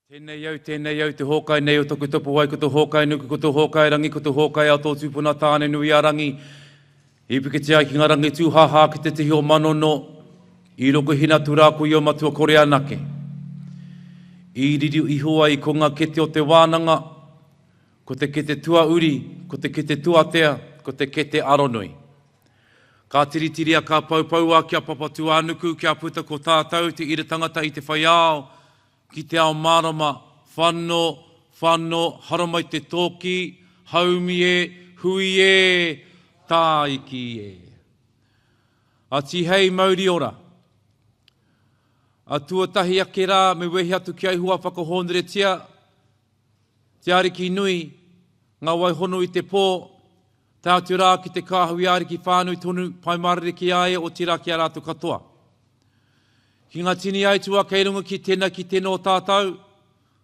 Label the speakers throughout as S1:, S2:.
S1: Tēnei au, te hōkai nei o toku topu wai, ko te hōkai nuku, ko te hōkai rangi, ko te hōkai a tō tūpuna tāne nui a rangi. I pikitia ki ngā rangi tūhaha ki te tihi o manono, i roko hina tūrāku i o matua kore anake. I riri i hoa i ko ngā kete o te wānanga, ko te kete tua uri, ko te kete tuatea, ko te kete aronui. Ka tiritiria ka paupaua, kia papatu anuku, kia puta ko tātou, te ira tangata i te whaiao, ki te ao marama, whanno, haramai te tōki, haumi e, hui e, tāiki e. A tihei mauri ora. A tuatahi ake rā, me wehi atu ki ai hua whakahōneretia, te ariki nui, ngā waihono i te pō, tātu rā ki te kāhui ariki whānui tonu, pai marere ki aia o tira ki a rātu katoa. Ki ngā tini aitua kei runga ki tēnā ki tēnā o tātou,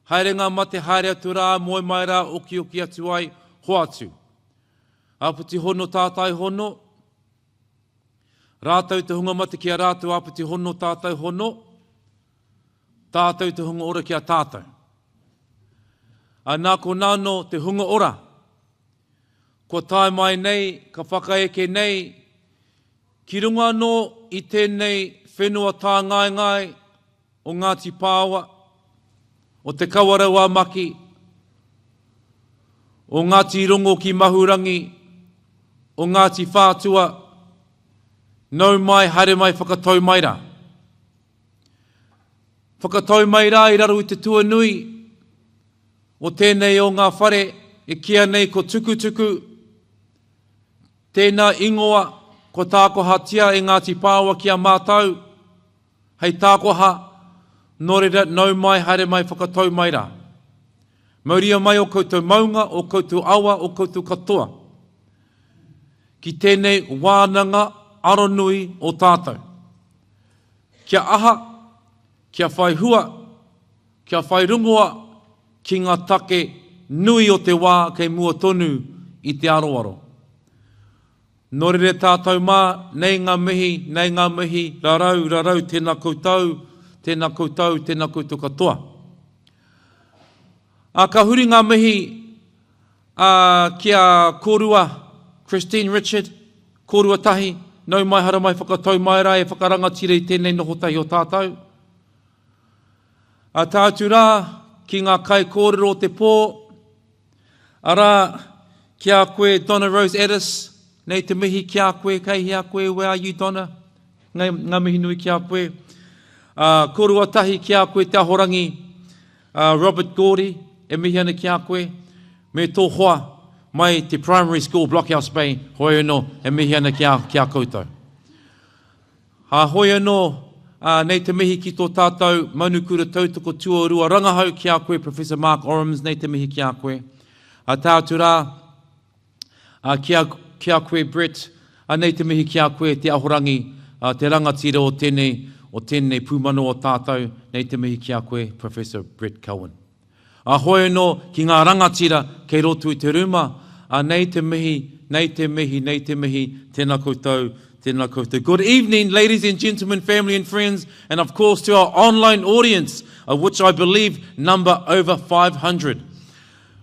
S1: haere ngā mate haere atu rā, moe mai rā, oki atu ai, hoatu. Aputi hono tātai hono, rātau te hunga mate ki a rātou, aputi hono tātai hono, tātou te hunga ora ki a tātou. A nā ko nāno te hunga ora, ko tai mai nei, ka whakaeke nei, ki runga no i tēnei whenua tā ngai o Ngāti Pāwa, o te kawarau maki, o Ngāti Rongo ki Mahurangi, o Ngāti Whātua, nau mai, haere mai, whakatau mai rā. Whakatau mai rā i raro i te tuanui, o tēnei o ngā whare, e kia nei ko tukutuku, tēnā ingoa, ko tākoha tia e Ngāti Pāwa ki a mātau, hei tākoha, nōrera, nau mai, haere mai, whakatau mai rā. Mauria mai o koutou maunga, o koutou awa, o koutou katoa. Ki tēnei wānanga aronui o tātou. Kia aha, kia whai hua, kia whai rungoa, ki ngā take nui o te wā kei mua tonu i te aroaro. Nōrere tātou mā, nei ngā mihi, rarau, tēnā koutou katoa. Ka huri ngā mihi kia kōrua, Christine Richard, kōrua tahi, nau mai hara mai whakatau mai rā, e whakarangatira i tēnei noho tahi o tātou. A tātu rā, ki ngā kai kōrero o te pō, arā, kia koe Donna Rose Addis, nei te mihi kia koe, kei hea koe, where are you, Donna? Ngā mihi nui kia koe. Korua tahi kia koe te ahorangi, Robert Gourdie, e mihi ana kia koe. Me tō hoa, mai te primary school, Blockhouse Bay, hoi anō, e mihi ana kia koutou. Hoi anō, nei te mihi ki tō tātou, manukura tautoko tuarua rangahau kia koe, Professor Mark Orams, nei te mihi kia koe. Tātu rā, kia koe Brett, nei te mihi kia koe te ahorangi, te rangatira o tēnei pūmano o tātou, nei te mihi kia koe Professor Brett Cowan. Hoi anō ki ngā rangatira kei roto i te ruma, nei te mihi, tēnā koutou. Good evening, ladies and gentlemen, family and friends, and of course to our online audience, of which I believe number over 500.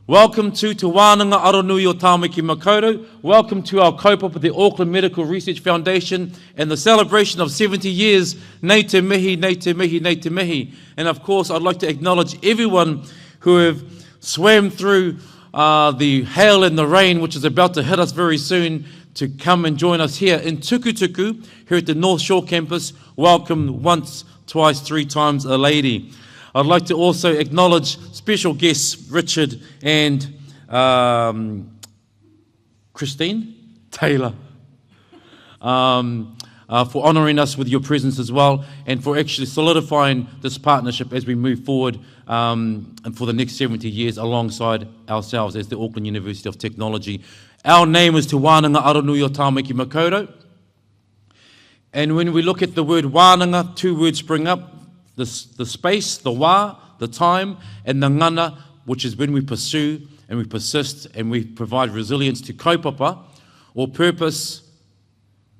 S1: Welcome to Te Wānanga Aronui o Tāmaki Makaurau. Welcome to our kaupapa of the Auckland Medical Research Foundation and the celebration of 70 years. Nei te mihi. And of course, I'd like to acknowledge everyone who have swam through the hail and the rain, which is about to hit us very soon, to come and join us here in Tukutuku, here at the North Shore campus. Welcome once, twice, three times a lady. I'd like to also acknowledge special guests, Richard and Christine Taylor, for honouring us with your presence as well, and for actually solidifying this partnership as we move forward and for the next 70 years alongside ourselves as the Auckland University of Technology. Our name is Te Wānanga Aronui o Tāmaki Makaurau. And when we look at the word wānanga, two words spring up. The space, the wā, the time, and the ngana, which is when we pursue and we persist and we provide resilience to kaupapa or purpose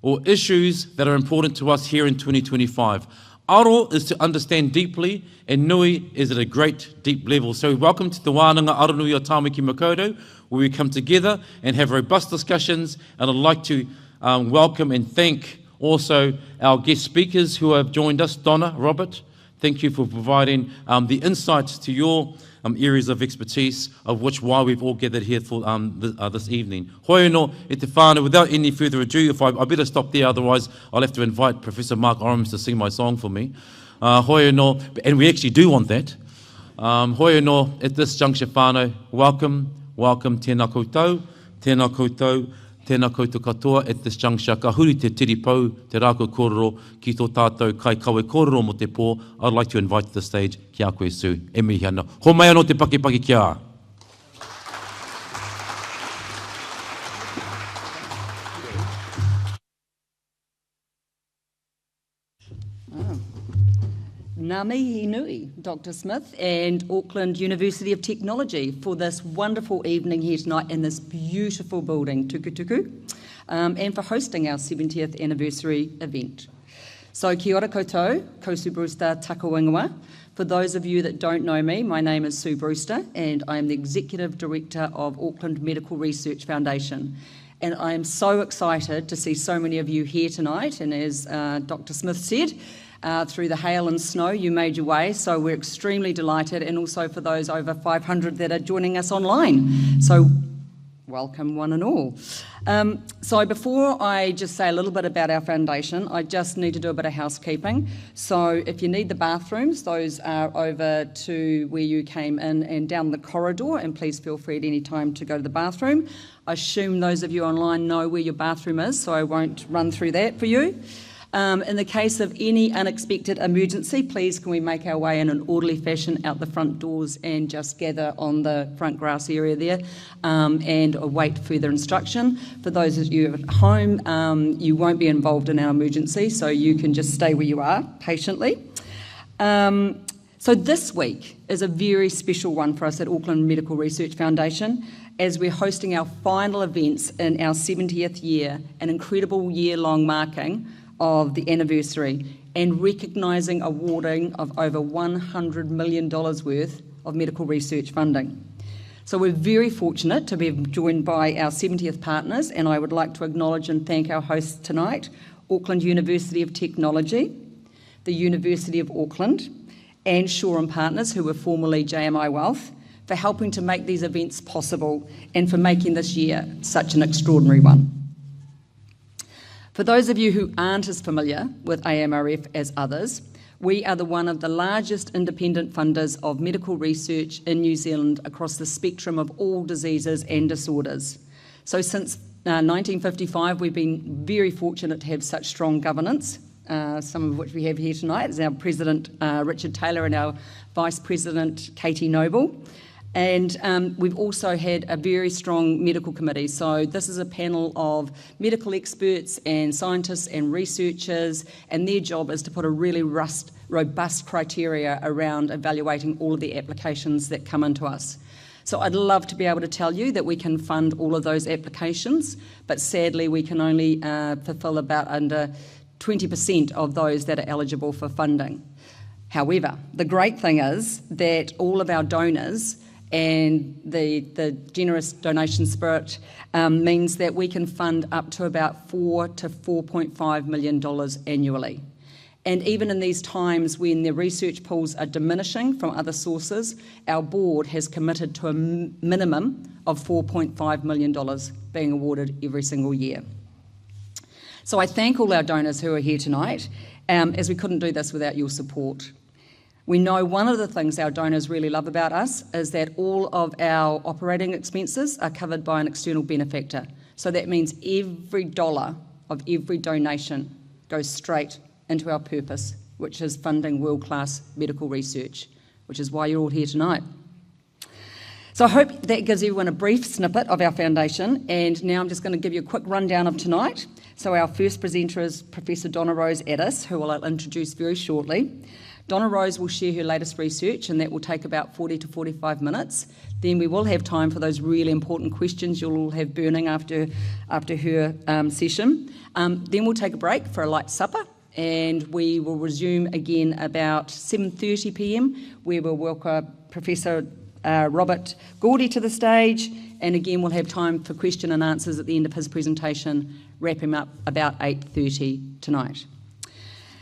S1: or issues that are important to us here in 2025. Aro is to understand deeply, and nui is at a great deep level. So welcome to the Wānanga Aronui o Tāmaki Makaurau, where we come together and have robust discussions. And I'd like to welcome and thank also our guest speakers who have joined us. Donna, Robert, thank you for providing the insights to your areas of expertise, of which why we've all gathered here for this evening. Hoi no e te whānau, without any further ado, if I better stop there, otherwise I'll have to invite Professor Mark Orams to sing my song for me. Hoi no, and we actually do want that. Hoi no, at this juncture whānau, welcome, tēnā koutou, tēnā koutou katoa at this juncture. Ka huri te tiripau, te rākau kōrero, ki tō tātou kai kawe kōrero mo te pō. I'd like to invite to the stage ki a koe Sue. E mihi ana. Ho mai anō te paki kia.
S2: Ngā mihi nui, Dr. Smith and Auckland University of Technology for this wonderful evening here tonight in this beautiful building, Tukutuku, and for hosting our 70th anniversary event. So kia ora koutou, ko Sue Brewster Takawingawa. For those of you that don't know me, my name is Sue Brewster and I am the Executive Director of Auckland Medical Research Foundation. And I am so excited to see so many of you here tonight, and as Dr. Smith said, through the hail and snow, you made your way, so we're extremely delighted, and also for those over 500 that are joining us online. So welcome one and all. So before I just say a little bit about our foundation, I just need to do a bit of housekeeping. So if you need the bathrooms, those are over to where you came in and down the corridor, and please feel free at any time to go to the bathroom. I assume those of you online know where your bathroom is, so I won't run through that for you. In the case of any unexpected emergency, please can we make our way in an orderly fashion out the front doors and just gather on the front grass area there and await further instruction. For those of you at home, you won't be involved in our emergency, so you can just stay where you are patiently. So this week is a very special one for us at Auckland Medical Research Foundation, as we're hosting our final events in our 70th year, an incredible year-long marking of the anniversary, and recognising awarding of over $100 million worth of medical research funding. So we're very fortunate to be joined by our 70th partners, and I would like to acknowledge and thank our hosts tonight, Auckland University of Technology, the University of Auckland, and Shaw & Partners, who were formerly JMI Wealth, for helping to make these events possible and for making this year such an extraordinary one. For those of you who aren't as familiar with AMRF as others, we are one of the largest independent funders of medical research in New Zealand across the spectrum of all diseases and disorders. So since 1955, we've been very fortunate to have such strong governance, some of which we have here tonight, is our President Richard Taylor and our Vice President Katie Noble. And we've also had a very strong medical committee. So this is a panel of medical experts and scientists and researchers, and their job is to put a really robust criteria around evaluating all of the applications that come into us. So I'd love to be able to tell you that we can fund all of those applications, but sadly we can only fulfil about under 20% of those that are eligible for funding. However, the great thing is that all of our donors and the generous donation spirit means that we can fund up to about $4 to $4.5 million annually. And even in these times when the research pools are diminishing from other sources, our board has committed to a minimum of $4.5 million being awarded every single year. So I thank all our donors who are here tonight, as we couldn't do this without your support. We know one of the things our donors really love about us is that all of our operating expenses are covered by an external benefactor. So that means every dollar of every donation goes straight into our purpose, which is funding world-class medical research, which is why you're all here tonight. So I hope that gives everyone a brief snippet of our foundation, and now I'm just going to give you a quick rundown of tonight. So our first presenter is Professor Donna Rose Addis, who I'll introduce very shortly. Donna Rose will share her latest research, and that will take about 40 to 45 minutes. Then we will have time for those really important questions you'll all have burning after her session. Then we'll take a break for a light supper, and we will resume again about 7:30 p.m, where we'll welcome Professor Rob Gourdie to the stage, and again we'll have time for question and answers at the end of his presentation, wrapping up about 8:30 tonight.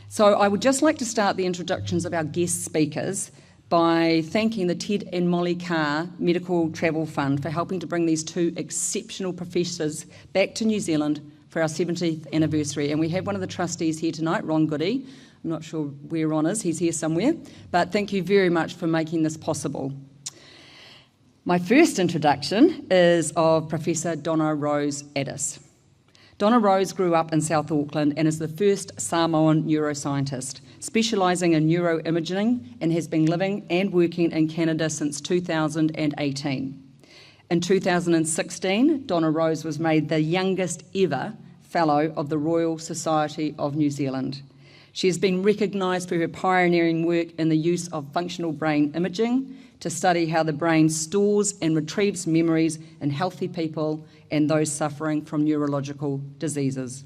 S2: So I would just like to start the introductions of our guest speakers by thanking the Ted and Molly Carr Medical Travel Fund for helping to bring these two exceptional professors back to New Zealand for our 70th anniversary. And we have one of the trustees here tonight, Rob Gourdie. I'm not sure where Ron is, he's here somewhere, but thank you very much for making this possible. My first introduction is of Professor Donna Rose Addis. Donna Rose grew up in South Auckland and is the first Samoan neuroscientist, specialising in neuroimaging, and has been living and working in Canada since 2018. In 2016, Donna Rose was made the youngest ever Fellow of the Royal Society of New Zealand. She has been recognised for her pioneering work in the use of functional brain imaging to study how the brain stores and retrieves memories in healthy people and those suffering from neurological diseases.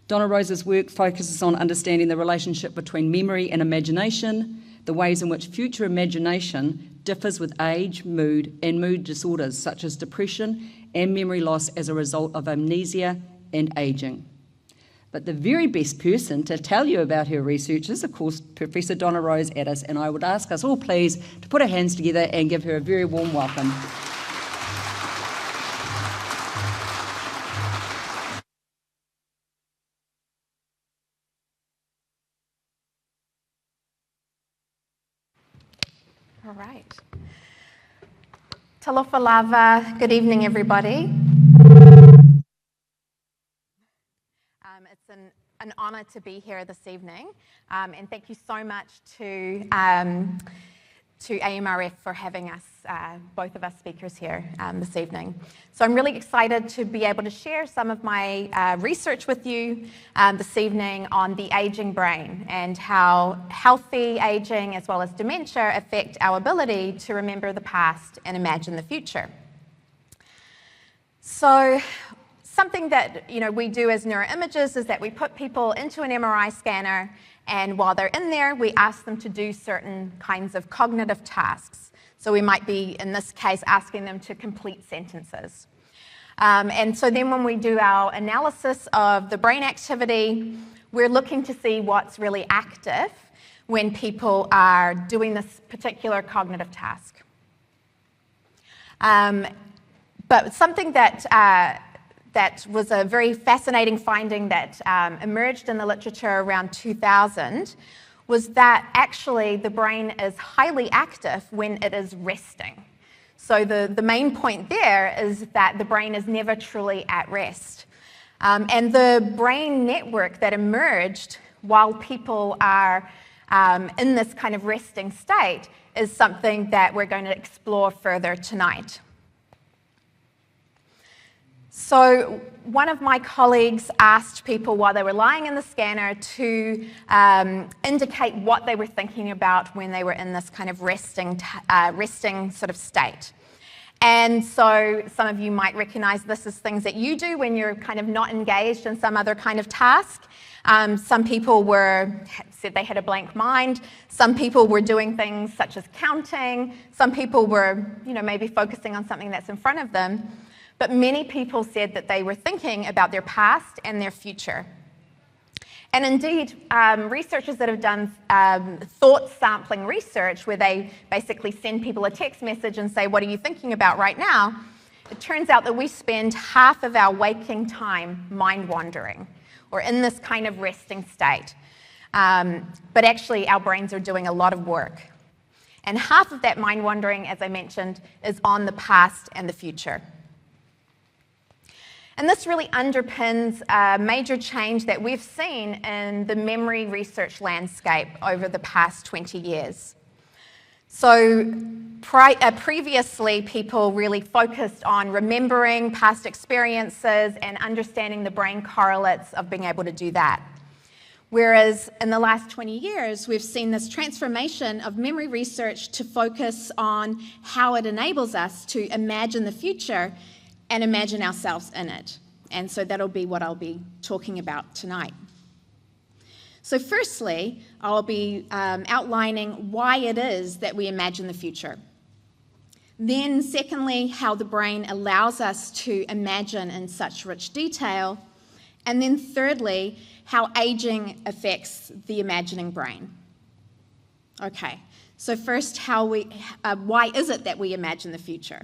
S2: Donna Rose's work focuses on understanding the relationship between memory and imagination, the ways in which future imagination differs with age, mood, and mood disorders such as depression and memory loss as a result of amnesia and ageing. But the very best person to tell you about her research is, of course, Professor Donna Rose Addis, and I would ask us all, please, to put our hands together and give her a very warm welcome.
S3: All right. Talofa lava. Good evening, everybody. It's an honour to be here this evening, and thank you so much to AMRF for having us, both of us speakers here this evening. So I'm really excited to be able to share some of my research with you this evening on the ageing brain and how healthy ageing as well as dementia affect our ability to remember the past and imagine the future. So something that we do as neuroimagers is that we put people into an MRI scanner, and while they're in there, we ask them to do certain kinds of cognitive tasks. So we might be, in this case, asking them to complete sentences. And so then when we do our analysis of the brain activity, we're looking to see what's really active when people are doing this particular cognitive task. But something that was a very fascinating finding that emerged in the literature around 2000 was that actually the brain is highly active when it is resting. So the main point there is that the brain is never truly at rest. And the brain network that emerged while people are in this kind of resting state is something that we're going to explore further tonight. So one of my colleagues asked people while they were lying in the scanner to indicate what they were thinking about when they were in this kind of resting sort of state. And so some of you might recognize this as things that you do when you're kind of not engaged in some other kind of task. Some people said they had a blank mind. Some people were doing things such as counting. Some people were, maybe focusing on something that's in front of them. But many people said that they were thinking about their past and their future. And indeed, researchers that have done thought sampling research, where they basically send people a text message and say, what are you thinking about right now? It turns out that we spend half of our waking time mind wandering, or in this kind of resting state. But actually, our brains are doing a lot of work. And half of that mind wandering, as I mentioned, is on the past and the future. And this really underpins a major change that we've seen in the memory research landscape over the past 20 years. So previously, people really focused on remembering past experiences and understanding the brain correlates of being able to do that. Whereas in the last 20 years, we've seen this transformation of memory research to focus on how it enables us to imagine the future and imagine ourselves in it. And so that'll be what I'll be talking about tonight. So firstly, I'll be outlining why it is that we imagine the future. Then secondly, how the brain allows us to imagine in such rich detail. And then thirdly, how aging affects the imagining brain. Okay, so first, why is it that we imagine the future?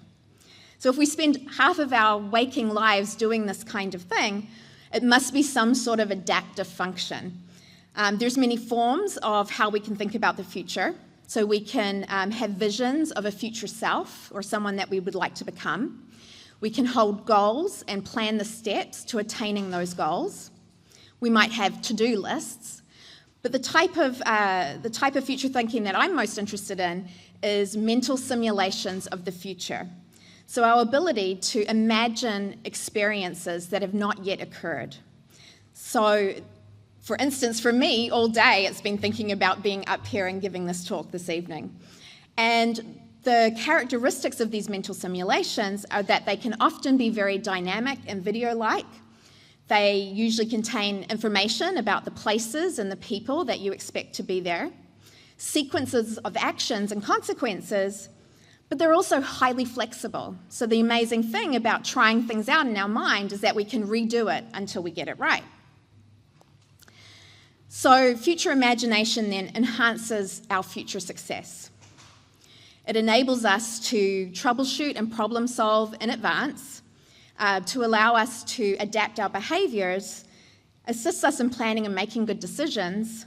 S3: So if we spend half of our waking lives doing this kind of thing, it must be some sort of adaptive function. There's many forms of how we can think about the future. So we can have visions of a future self or someone that we would like to become. We can hold goals and plan the steps to attaining those goals. We might have to-do lists. But the type of future thinking that I'm most interested in is mental simulations of the future. So our ability to imagine experiences that have not yet occurred. So, for instance, for me, all day it's been thinking about being up here and giving this talk this evening. And the characteristics of these mental simulations are that they can often be very dynamic and video-like. They usually contain information about the places and the people that you expect to be there, sequences of actions and consequences, but they're also highly flexible. So the amazing thing about trying things out in our mind is that we can redo it until we get it right. So future imagination then enhances our future success. It enables us to troubleshoot and problem solve in advance, to allow us to adapt our behaviours, assists us in planning and making good decisions,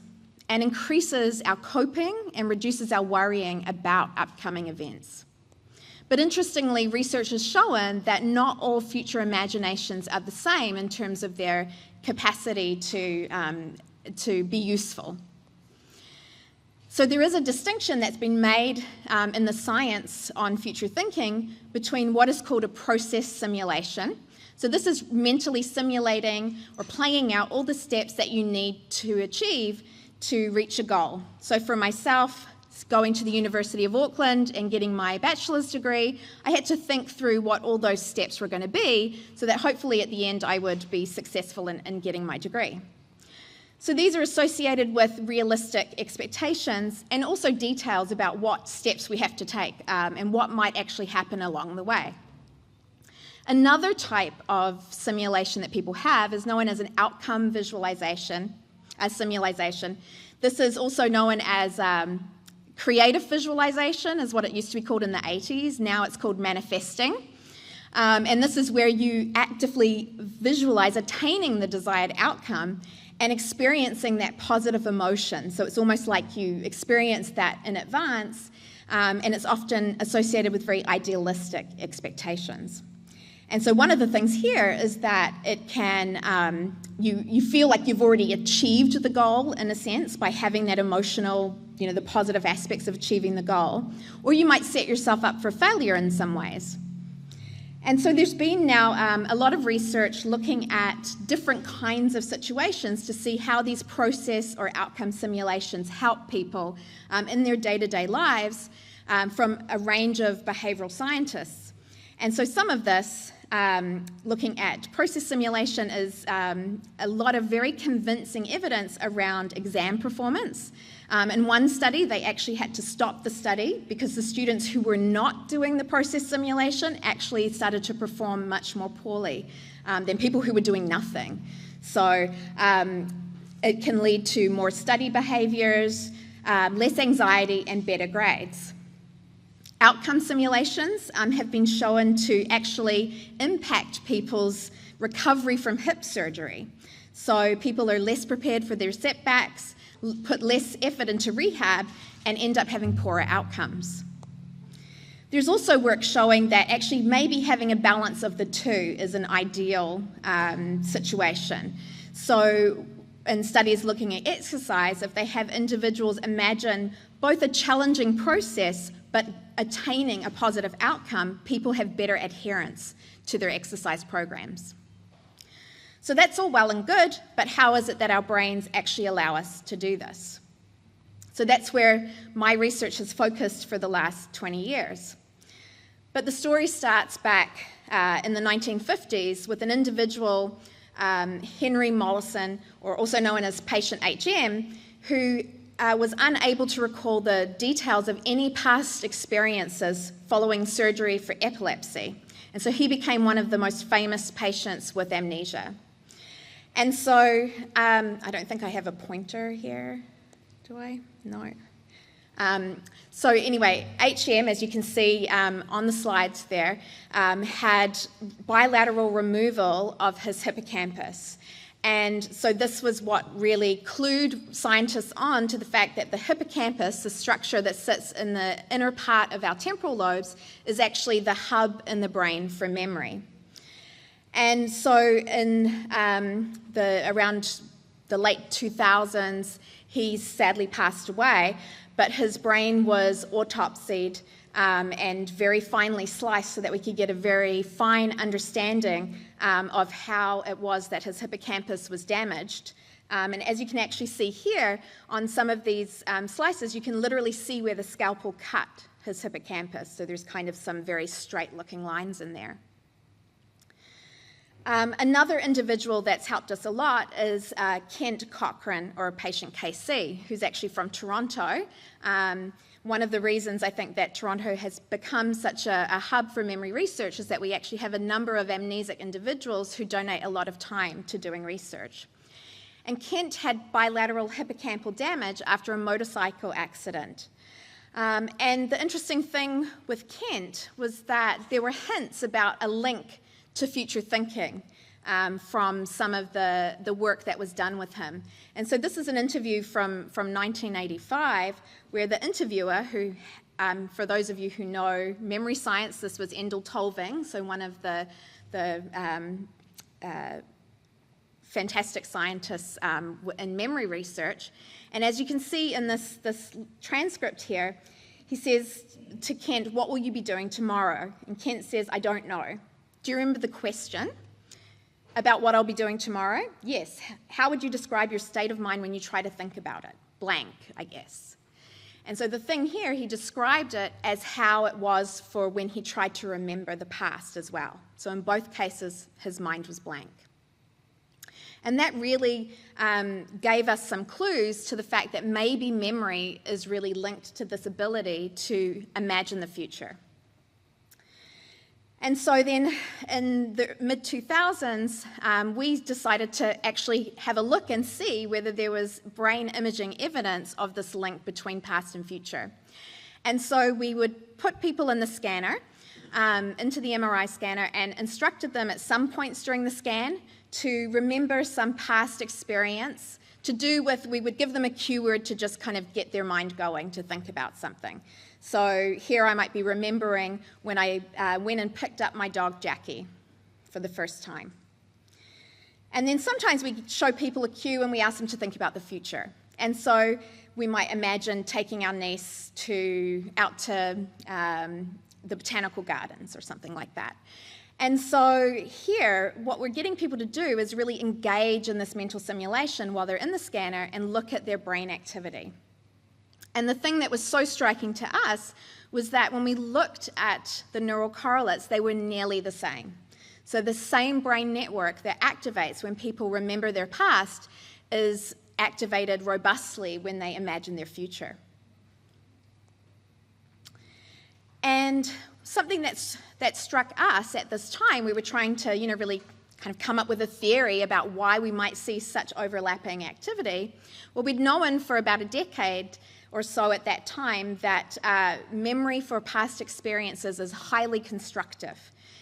S3: and increases our coping and reduces our worrying about upcoming events. But interestingly, research has shown that not all future imaginations are the same in terms of their capacity to be useful. So there is a distinction that's been made in the science on future thinking between what is called a process simulation. So this is mentally simulating or playing out all the steps that you need to achieve to reach a goal. So for myself, going to the University of Auckland and getting my bachelor's degree, I had to think through what all those steps were going to be so that hopefully at the end I would be successful in getting my degree. So these are associated with realistic expectations and also details about what steps we have to take and what might actually happen along the way. Another type of simulation that people have is known as an outcome visualization, simulation. This is also known as creative visualization, is what it used to be called in the 80s. Now it's called manifesting. And this is where you actively visualize attaining the desired outcome and experiencing that positive emotion. So it's almost like you experience that in advance, and it's often associated with very idealistic expectations. And so one of the things here is that it can, you feel like you've already achieved the goal in a sense by having that emotional, the positive aspects of achieving the goal, or you might set yourself up for failure in some ways. And so there's been now a lot of research looking at different kinds of situations to see how these process or outcome simulations help people in their day-to-day lives from a range of behavioural scientists. And so some of this, looking at process simulation, is a lot of very convincing evidence around exam performance. In one study, they actually had to stop the study because the students who were not doing the process simulation actually started to perform much more poorly than people who were doing nothing. So it can lead to more study behaviours, less anxiety, and better grades. Outcome simulations have been shown to actually impact people's recovery from hip surgery. So people are less prepared for their setbacks, put less effort into rehab, and end up having poorer outcomes. There's also work showing that actually maybe having a balance of the two is an ideal situation. So in studies looking at exercise, if they have individuals imagine both a challenging process but attaining a positive outcome, people have better adherence to their exercise programs. So that's all well and good, but how is it that our brains actually allow us to do this? So that's where my research has focused for the last 20 years. But the story starts back in the 1950s with an individual Henry Mollison, or also known as patient HM, who was unable to recall the details of any past experiences following surgery for epilepsy. And so he became one of the most famous patients with amnesia. And so, I don't think I have a pointer here, do I? No. So anyway, HM, as you can see on the slides there, had bilateral removal of his hippocampus. And so this was what really clued scientists on to the fact that the hippocampus, the structure that sits in the inner part of our temporal lobes, is actually the hub in the brain for memory. And so in around the late 2000s, he sadly passed away, but his brain was autopsied and very finely sliced so that we could get a very fine understanding of how it was that his hippocampus was damaged. And as you can actually see here, on some of these slices, you can literally see where the scalpel cut his hippocampus. So there's kind of some very straight-looking lines in there. Another individual that's helped us a lot is Kent Cochrane, or patient KC, who's actually from Toronto. One of the reasons I think that Toronto has become such a hub for memory research is that we actually have a number of amnesic individuals who donate a lot of time to doing research. And Kent had bilateral hippocampal damage after a motorcycle accident. And the interesting thing with Kent was that there were hints about a link to future thinking from some of the work that was done with him. And so this is an interview from 1985 where the interviewer, who, for those of you who know memory science, this was Endel Tolving, so one of the fantastic scientists in memory research. And as you can see in this transcript here, he says to Kent, "What will you be doing tomorrow?" And Kent says, "I don't know." Do you remember the question about what I'll be doing tomorrow? Yes. How would you describe your state of mind when you try to think about it? Blank, I guess. And so the thing here, he described it as how it was for when he tried to remember the past as well. So in both cases, his mind was blank. And that really gave us some clues to the fact that maybe memory is really linked to this ability to imagine the future. And so then in the mid-2000s, we decided to actually have a look and see whether there was brain imaging evidence of this link between past and future. And so we would put people in the scanner, into the MRI scanner, and instructed them at some points during the scan to remember some past experience to do with, we would give them a cue word to just kind of get their mind going to think about something. So here I might be remembering when I went and picked up my dog Jackie for the first time. And then sometimes we show people a cue and we ask them to think about the future. And so we might imagine taking our niece out to the botanical gardens or something like that. And so here, what we're getting people to do is really engage in this mental simulation while they're in the scanner and look at their brain activity. And the thing that was so striking to us was that when we looked at the neural correlates, they were nearly the same. So the same brain network that activates when people remember their past is activated robustly when they imagine their future. And something that struck us at this time, we were trying to, really kind of come up with a theory about why we might see such overlapping activity. Well, we'd known for about a decade or so at that time that memory for past experiences is highly constructive.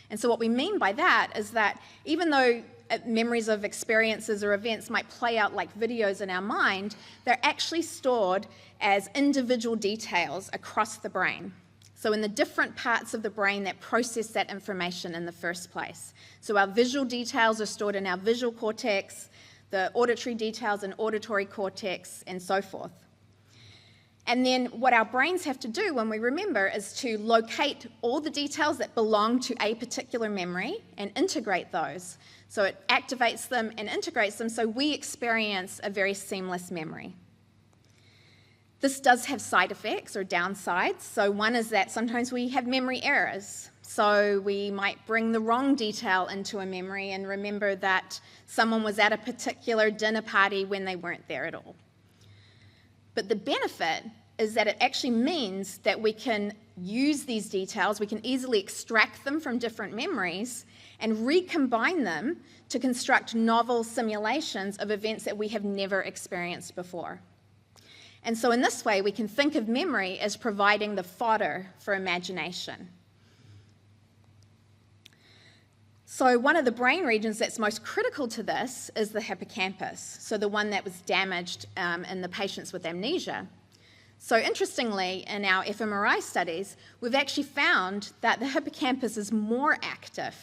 S3: And so what we mean by that is that even though memories of experiences or events might play out like videos in our mind, they're actually stored as individual details across the brain. So in the different parts of the brain that process that information in the first place. So our visual details are stored in our visual cortex, the auditory details in auditory cortex, and so forth. And then what our brains have to do when we remember is to locate all the details that belong to a particular memory and integrate those. So it activates them and integrates them so we experience a very seamless memory. This does have side effects or downsides. So one is that sometimes we have memory errors. So we might bring the wrong detail into a memory and remember that someone was at a particular dinner party when they weren't there at all. But the benefit is that it actually means that we can use these details, we can easily extract them from different memories and recombine them to construct novel simulations of events that we have never experienced before. And so in this way, we can think of memory as providing the fodder for imagination. So one of the brain regions that's most critical to this is the hippocampus, so the one that was damaged in the patients with amnesia. So interestingly, in our fMRI studies, we've actually found that the hippocampus is more active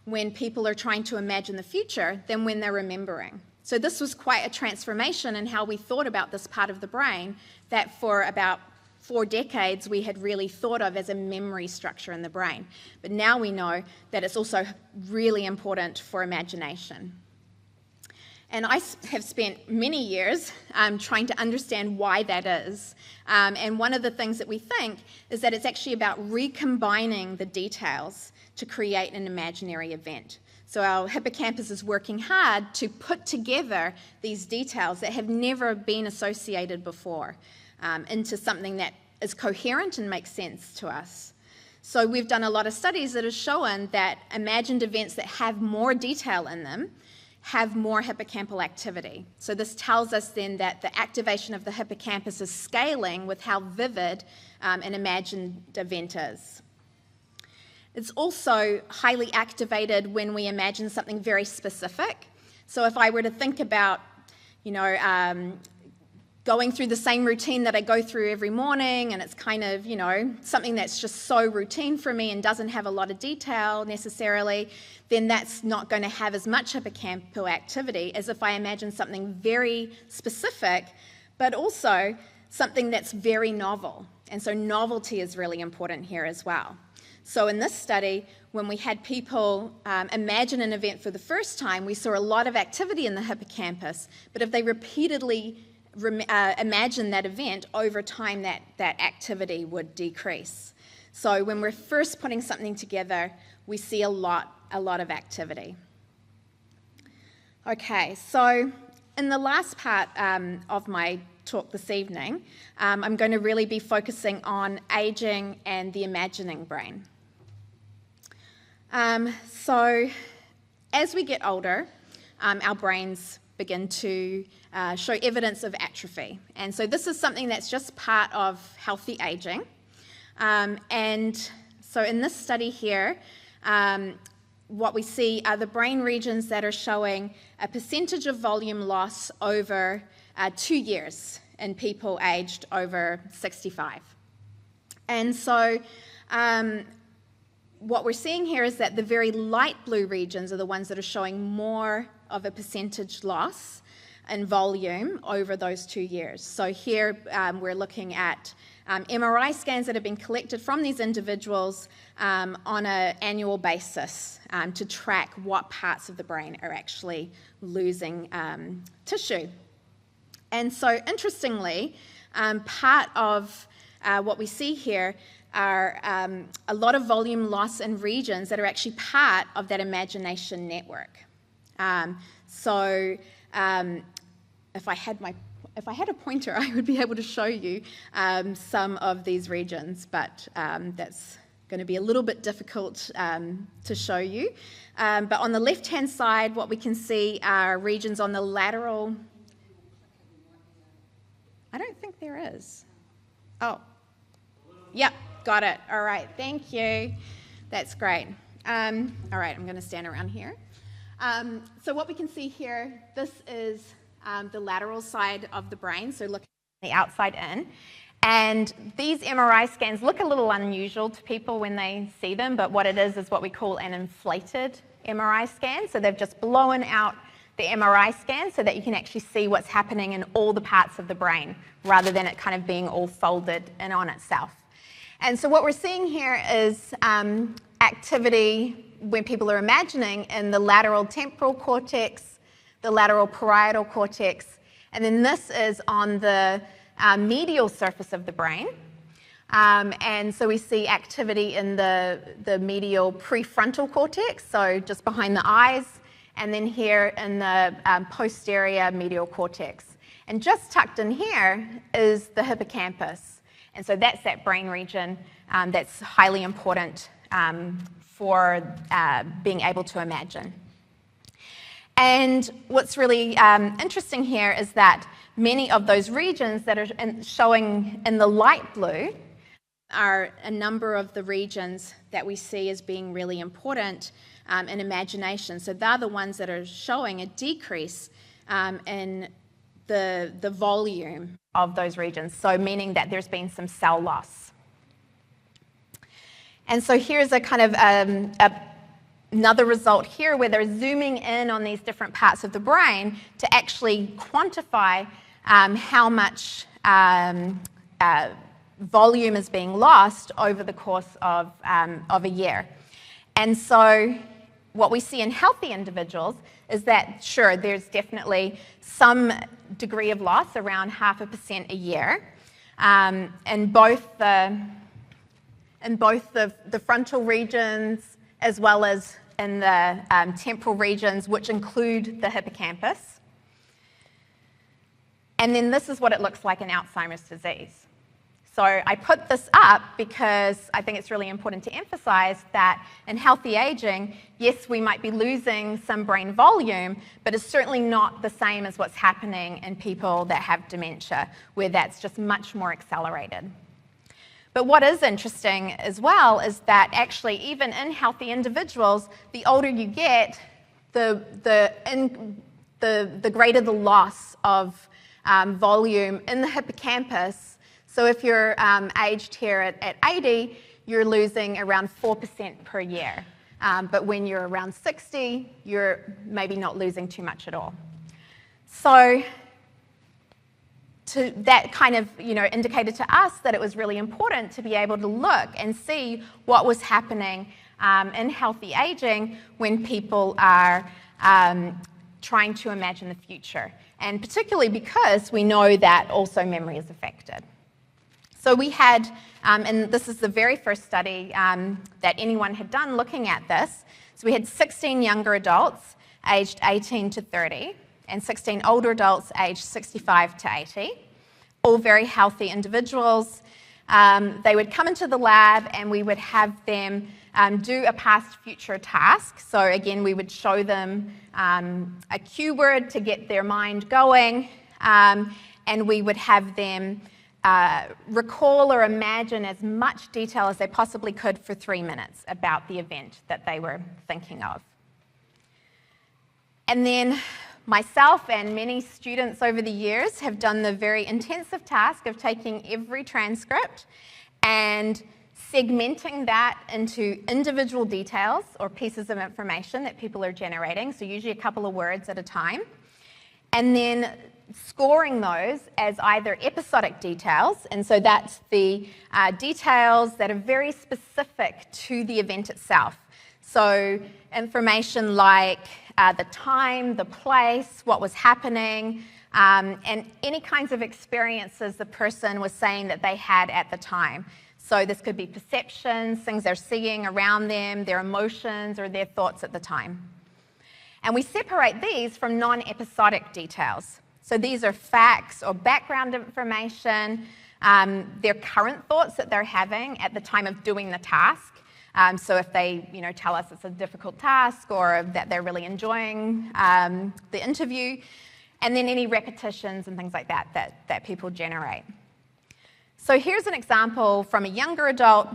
S3: when people are trying to imagine the future than when they're remembering. So this was quite a transformation in how we thought about this part of the brain that for about 4 decades we had really thought of as a memory structure in the brain. But now we know that it's also really important for imagination. And I have spent many years trying to understand why that is. And one of the things that we think is that it's actually about recombining the details to create an imaginary event. So our hippocampus is working hard to put together these details that have never been associated before into something that is coherent and makes sense to us. So we've done a lot of studies that have shown that imagined events that have more detail in them have more hippocampal activity. So this tells us then that the activation of the hippocampus is scaling with how vivid an imagined event is. It's also highly activated when we imagine something very specific. So if I were to think about, going through the same routine that I go through every morning, and it's kind of, something that's just so routine for me and doesn't have a lot of detail necessarily, then that's not going to have as much hippocampal activity as if I imagine something very specific, but also something that's very novel. And so novelty is really important here as well. So in this study, when we had people imagine an event for the first time, we saw a lot of activity in the hippocampus, but if they repeatedly imagine that event, over time that activity would decrease. So when we're first putting something together, we see a lot of activity. Okay, so in the last part of my talk this evening, I'm going to really be focusing on aging and the imagining brain. So as we get older, our brains begin to show evidence of atrophy. And so this is something that's just part of healthy aging. And so in this study here, what we see are the brain regions that are showing a percentage of volume loss over 2 years in people aged over 65. And so what we're seeing here is that the very light blue regions are the ones that are showing more of a percentage loss in volume over those 2 years. So here we're looking at MRI scans that have been collected from these individuals on an annual basis to track what parts of the brain are actually losing tissue. And so interestingly, part of what we see here are a lot of volume loss in regions that are actually part of that imagination network. If I had a pointer, I would be able to show you some of these regions, but that's going to be a little bit difficult to show you. But on the left-hand side, what we can see are regions on the lateral. I don't think there is. Oh, yep, got it. All right, thank you. That's great. All right, I'm going to stand around here. So what we can see here, this is the lateral side of the brain, so looking the outside in. And these MRI scans look a little unusual to people when they see them, but what it is what we call an inflated MRI scan. So they've just blown out the MRI scan so that you can actually see what's happening in all the parts of the brain, rather than it kind of being all folded in on itself. And so what we're seeing here is activity when people are imagining in the lateral temporal cortex, the lateral parietal cortex, and then this is on the medial surface of the brain. And so we see activity in the medial prefrontal cortex, so just behind the eyes, and then here in the posterior medial cortex. And just tucked in here is the hippocampus. And so that's that brain region that's highly important for being able to imagine. And what's really interesting here is that many of those regions that are showing in the light blue are a number of the regions that we see as being really important in imagination. So they're the ones that are showing a decrease in the volume of those regions, so meaning that there's been some cell loss. And so here's a kind of another result here where they're zooming in on these different parts of the brain to actually quantify how much volume is being lost over the course of a year. And so what we see in healthy individuals is that, sure, there's definitely some degree of loss, around 0.5% a year, in both the frontal regions as well as in the temporal regions, which include the hippocampus. And then this is what it looks like in Alzheimer's disease. So I put this up because I think it's really important to emphasize that in healthy aging, yes, we might be losing some brain volume, but it's certainly not the same as what's happening in people that have dementia, where that's just much more accelerated. But what is interesting as well is that actually even in healthy individuals, the older you get, the greater the loss of volume in the hippocampus. So if you're aged here at 80, you're losing around 4% per year. But when you're around 60, you're maybe not losing too much at all. So that kind of indicated to us that it was really important to be able to look and see what was happening in healthy aging when people are trying to imagine the future. And particularly because we know that also memory is affected. So we had, and this is the very first study that anyone had done looking at this. So we had 16 younger adults aged 18 to 30 and 16 older adults aged 65 to 80, all very healthy individuals. They would come into the lab and we would have them do a past future task. So again, we would show them a cue word to get their mind going, and we would have them recall or imagine as much detail as they possibly could for 3 minutes about the event that they were thinking of. And then myself and many students over the years have done the very intensive task of taking every transcript and segmenting that into individual details or pieces of information that people are generating, so usually a couple of words at a time, and then scoring those as either episodic details, and so that's the details that are very specific to the event itself. So information like the time, the place, what was happening, and any kinds of experiences the person was saying that they had at the time. So this could be perceptions, things they're seeing around them, their emotions, or their thoughts at the time. And we separate these from non-episodic details. So these are facts or background information, their current thoughts that they're having at the time of doing the task. So if they tell us it's a difficult task or that they're really enjoying the interview, and then any repetitions and things like that people generate. So here's an example from a younger adult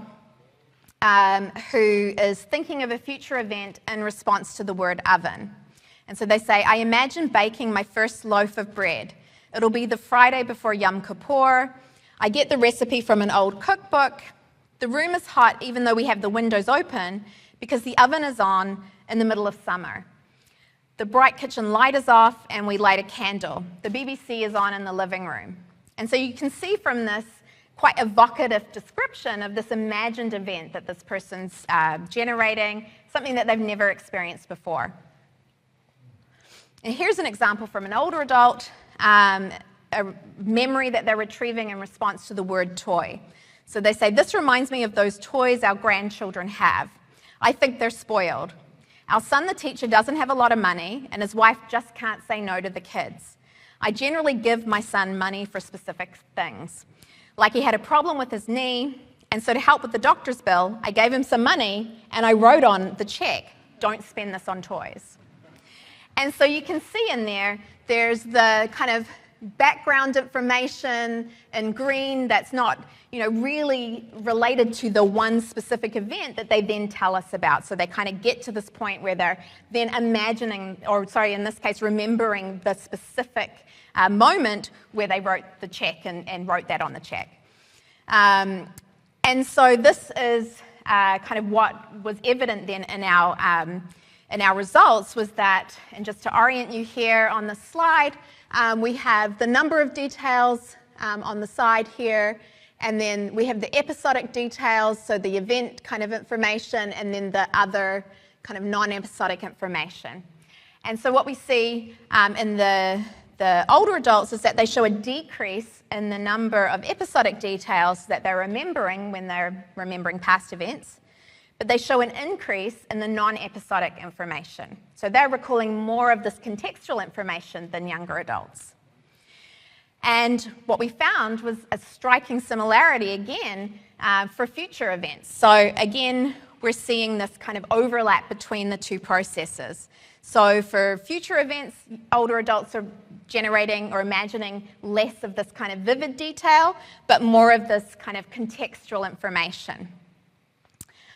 S3: who is thinking of a future event in response to the word oven. And so they say, I imagine baking my first loaf of bread. It'll be the Friday before Yom Kippur. I get the recipe from an old cookbook. The room is hot even though we have the windows open because the oven is on in the middle of summer. The bright kitchen light is off and we light a candle. The BBC is on in the living room. And so you can see from this quite evocative description of this imagined event that this person's generating, something that they've never experienced before. And here's an example from an older adult a memory that they're retrieving in response to the word toy. So they say, this reminds me of those toys our grandchildren have. I think they're spoiled. Our son, the teacher, doesn't have a lot of money, and his wife just can't say no to the kids. I generally give my son money for specific things. Like he had a problem with his knee, and so to help with the doctor's bill, I gave him some money, and I wrote on the check, don't spend this on toys. And so you can see in there, there's the kind of background information in green that's not, really related to the one specific event that they then tell us about. So they kind of get to this point where they're then imagining, in this case, remembering the specific moment where they wrote the check and wrote that on the check. And so this is kind of what was evident then in our results was that, and just to orient you here on the slide, we have the number of details on the side here, and then we have the episodic details, so the event kind of information, and then the other kind of non-episodic information. And so what we see in the older adults is that they show a decrease in the number of episodic details that they're remembering when they're remembering past events, but they show an increase in the non-episodic information. So they're recalling more of this contextual information than younger adults. And what we found was a striking similarity again for future events. So again, we're seeing this kind of overlap between the two processes. So for future events, older adults are generating or imagining less of this kind of vivid detail, but more of this kind of contextual information.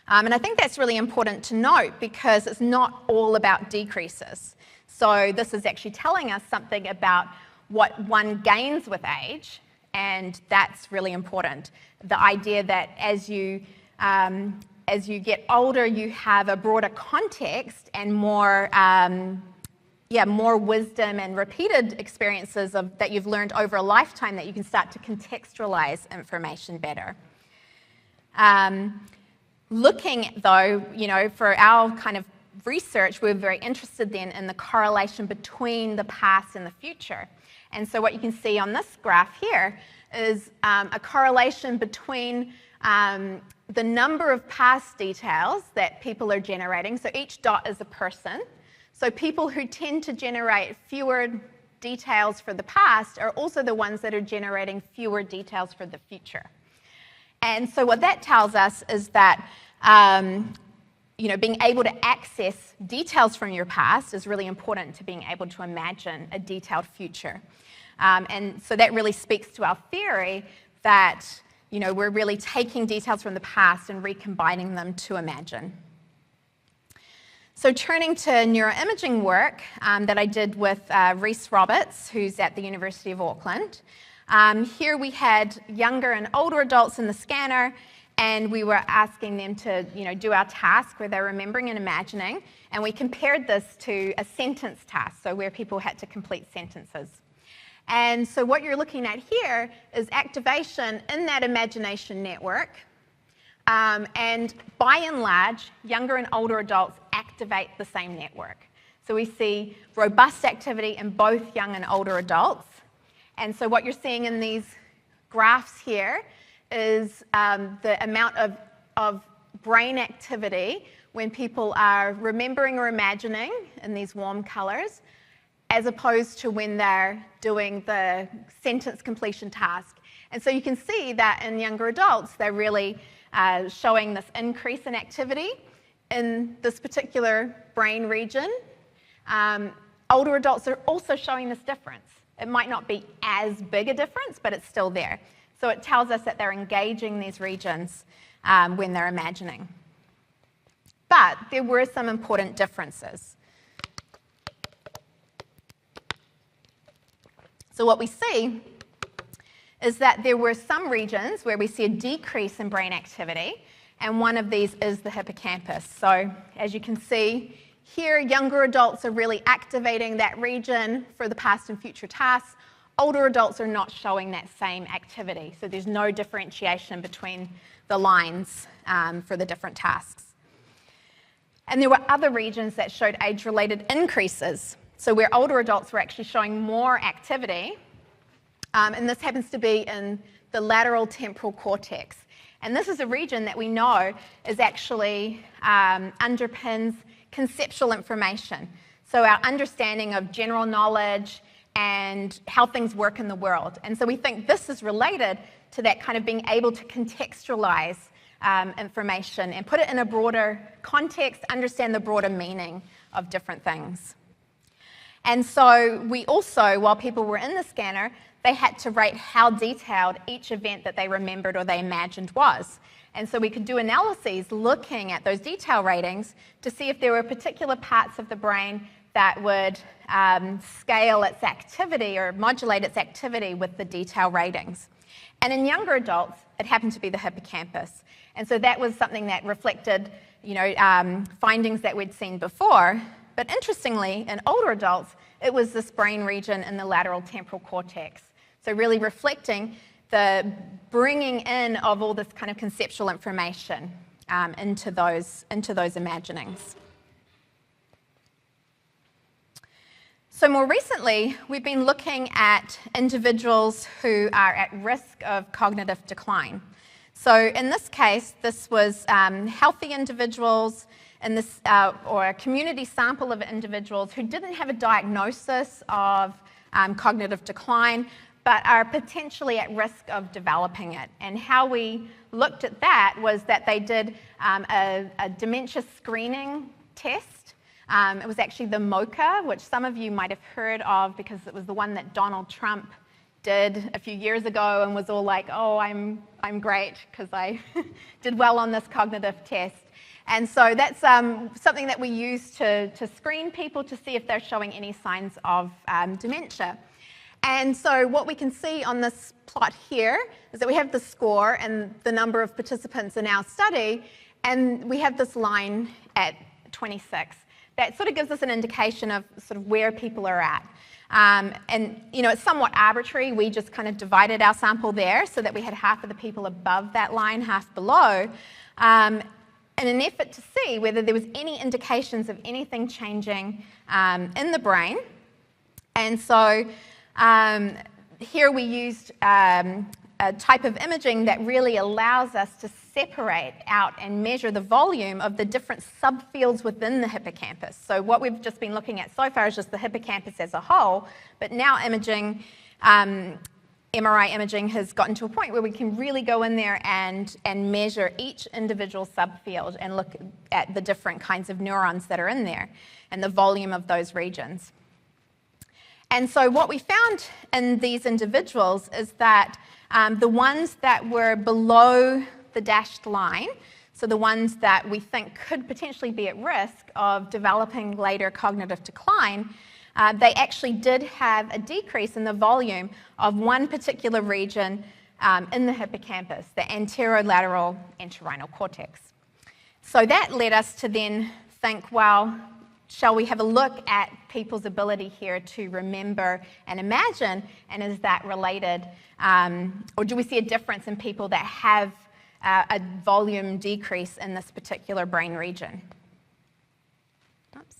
S3: And I think that's really important to note because it's not all about decreases. So this is actually telling us something about what one gains with age, and that's really important. The idea that as you get older, you have a broader context and more wisdom and repeated experiences that you've learned over a lifetime that you can start to contextualize information better. Looking, though, for our kind of research, we're very interested then in the correlation between the past and the future. And so what you can see on this graph here is a correlation between the number of past details that people are generating. So each dot is a person. So people who tend to generate fewer details for the past are also the ones that are generating fewer details for the future. And so what that tells us is that being able to access details from your past is really important to being able to imagine a detailed future. And so that really speaks to our theory that we're really taking details from the past and recombining them to imagine. So turning to neuroimaging work that I did with Rhys Roberts, who's at the University of Auckland. Here we had younger and older adults in the scanner, and we were asking them to do our task where they're remembering and imagining, and we compared this to a sentence task, so where people had to complete sentences. And so what you're looking at here is activation in that imagination network, and by and large, younger and older adults activate the same network. So we see robust activity in both young and older adults. And so what you're seeing in these graphs here is the amount of brain activity when people are remembering or imagining in these warm colors, as opposed to when they're doing the sentence completion task. And so you can see that in younger adults, they're really showing this increase in activity in this particular brain region. Older adults are also showing this difference. It might not be as big a difference, but it's still there. So it tells us that they're engaging these regions when they're imagining. But there were some important differences. So what we see is that there were some regions where we see a decrease in brain activity, and one of these is the hippocampus. So as you can see here, younger adults are really activating that region for the past and future tasks. Older adults are not showing that same activity, so there's no differentiation between the lines for the different tasks. And there were other regions that showed age-related increases. So where older adults were actually showing more activity, and this happens to be in the lateral temporal cortex. And this is a region that we know is actually underpins conceptual information. So our understanding of general knowledge and how things work in the world. And so we think this is related to that kind of being able to contextualize information and put it in a broader context, understand the broader meaning of different things. And so we also, while people were in the scanner, they had to rate how detailed each event that they remembered or they imagined was. And so we could do analyses looking at those detail ratings to see if there were particular parts of the brain that would scale its activity or modulate its activity with the detail ratings. And in younger adults, it happened to be the hippocampus. And so that was something that reflected, findings that we'd seen before. But interestingly, in older adults, it was this brain region in the lateral temporal cortex. So really reflecting the bringing in of all this kind of conceptual information into those imaginings. So more recently, we've been looking at individuals who are at risk of cognitive decline. So in this case, this was healthy individuals in this, or a community sample of individuals who didn't have a diagnosis of cognitive decline, but are potentially at risk of developing it. And how we looked at that was that they did a dementia screening test. It was actually the MOCA, which some of you might have heard of because it was the one that Donald Trump did a few years ago and was all like, oh, I'm great because I did well on this cognitive test. And so that's something that we use to screen people to see if they're showing any signs of dementia. And so what we can see on this plot here is that we have the score and the number of participants in our study, and we have this line at 26. That sort of gives us an indication of sort of where people are at. And it's somewhat arbitrary. We just kind of divided our sample there so that we had half of the people above that line, half below, in an effort to see whether there was any indications of anything changing in the brain. And so here we used a type of imaging that really allows us to separate out and measure the volume of the different subfields within the hippocampus. So what we've just been looking at so far is just the hippocampus as a whole, but now imaging, MRI imaging has gotten to a point where we can really go in there and measure each individual subfield and look at the different kinds of neurons that are in there and the volume of those regions. And so what we found in these individuals is that the ones that were below the dashed line, so the ones that we think could potentially be at risk of developing later cognitive decline, they actually did have a decrease in the volume of one particular region in the hippocampus, the anterolateral entorhinal cortex. So that led us to then think, well, shall we have a look at people's ability here to remember and imagine, and is that related, or do we see a difference in people that have a volume decrease in this particular brain region? Oops.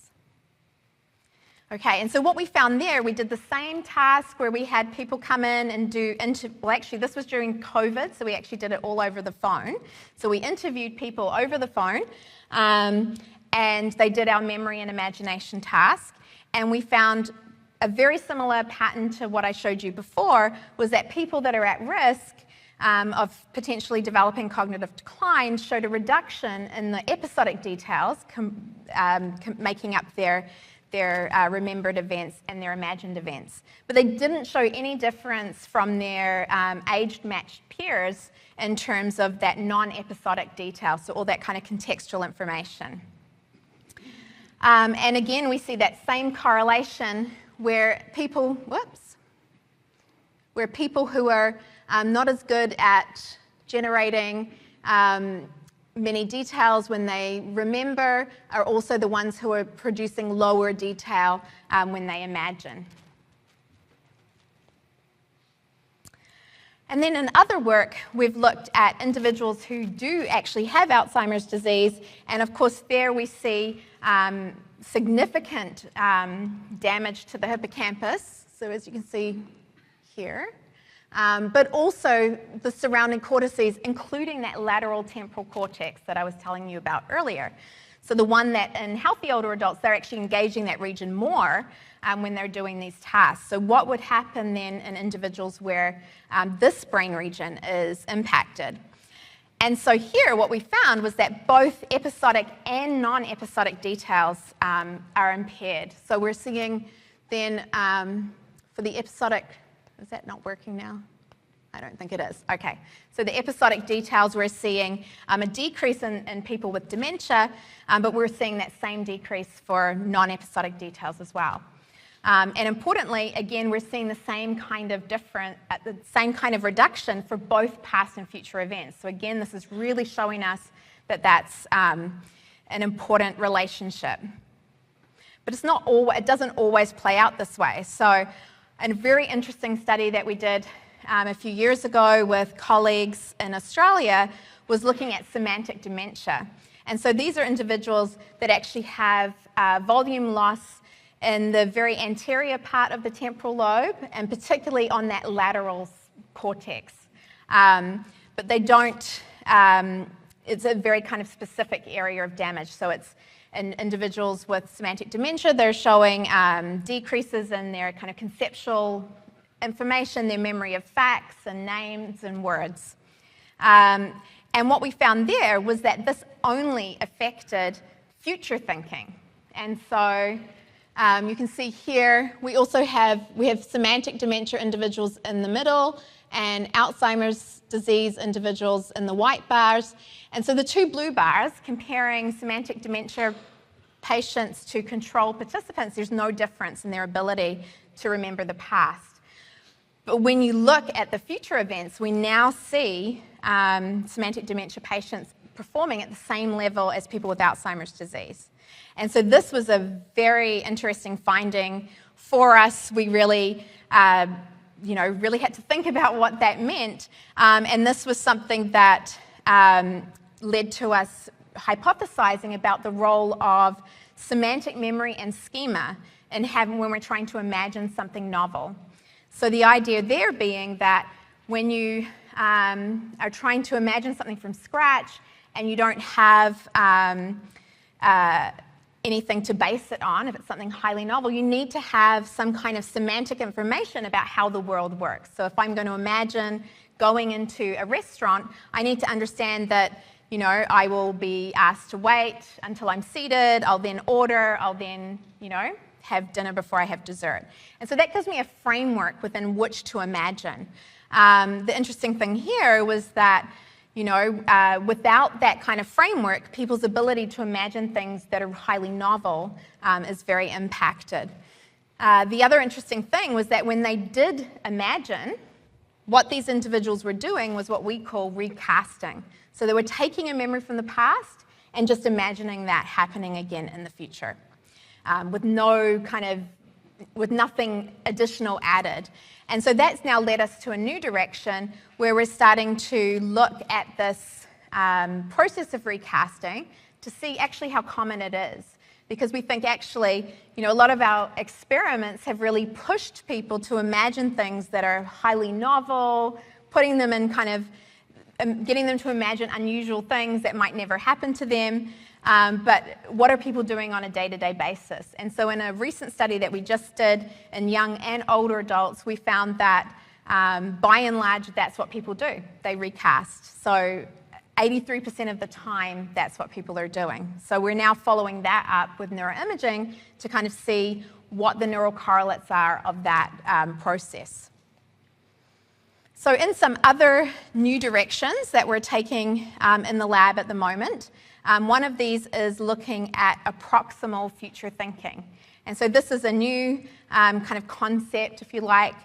S3: Okay, and so what we found there, we did the same task where we had people come in and well actually this was during COVID, so we actually did it all over the phone. So we interviewed people over the phone, and they did our memory and imagination task, and we found a very similar pattern to what I showed you before, was that people that are at risk of potentially developing cognitive decline showed a reduction in the episodic details, making up their remembered events and their imagined events. But they didn't show any difference from their aged matched peers in terms of that non-episodic detail, so all that kind of contextual information. And again, we see that same correlation where people, where people who are not as good at generating many details when they remember are also the ones who are producing lower detail when they imagine. And then in other work, we've looked at individuals who do actually have Alzheimer's disease, and of course there we see significant damage to the hippocampus. So as you can see here, but also the surrounding cortices, including that lateral temporal cortex that I was telling you about earlier. So the one that in healthy older adults, they're actually engaging that region more when they're doing these tasks. So what would happen then in individuals where this brain region is impacted? And so here what we found was that both episodic and non-episodic details are impaired. So we're seeing then for the episodic, is that not working now? I don't think it is. Okay. So the episodic details, we're seeing a decrease in people with dementia, but we're seeing that same decrease for non-episodic details as well. And importantly, again, we're seeing the same kind of reduction for both past and future events. So again, this is really showing us that that's an important relationship. But it doesn't always play out this way. So a very interesting study that we did a few years ago with colleagues in Australia was looking at semantic dementia. And so these are individuals that actually have volume loss in the very anterior part of the temporal lobe, and particularly on that lateral cortex. But they don't, it's a very kind of specific area of damage. So it's in individuals with semantic dementia, they're showing decreases in their kind of conceptual information, their memory of facts and names and words. And what we found there was that this only affected future thinking. And so you can see here, we have semantic dementia individuals in the middle and Alzheimer's disease individuals in the white bars. And so the two blue bars comparing semantic dementia patients to control participants, there's no difference in their ability to remember the past. But when you look at the future events, we now see semantic dementia patients performing at the same level as people with Alzheimer's disease. And so this was a very interesting finding for us. We really, really had to think about what that meant. And this was something that led to us hypothesizing about the role of semantic memory and schema when we're trying to imagine something novel. So the idea there being that when you are trying to imagine something from scratch and you don't have anything to base it on, if it's something highly novel, you need to have some kind of semantic information about how the world works. So if I'm going to imagine going into a restaurant, I need to understand that, I will be asked to wait until I'm seated, I'll then order, I'll then, have dinner before I have dessert. And so that gives me a framework within which to imagine. The interesting thing here was that, without that kind of framework, people's ability to imagine things that are highly novel is very impacted. The other interesting thing was that when they did imagine, what these individuals were doing was what we call recasting. So they were taking a memory from the past and just imagining that happening again in the future, with nothing additional added. And so that's now led us to a new direction where we're starting to look at this process of recasting to see actually how common it is. Because we think actually, a lot of our experiments have really pushed people to imagine things that are highly novel, putting them in getting them to imagine unusual things that might never happen to them. But what are people doing on a day-to-day basis? And so in a recent study that we just did in young and older adults, we found that by and large, that's what people do. They recast. So 83% of the time, that's what people are doing. So we're now following that up with neuroimaging to kind of see what the neural correlates are of that process. So in some other new directions that we're taking in the lab at the moment, one of these is looking at approximal future thinking. And so this is a new kind of concept, if you like,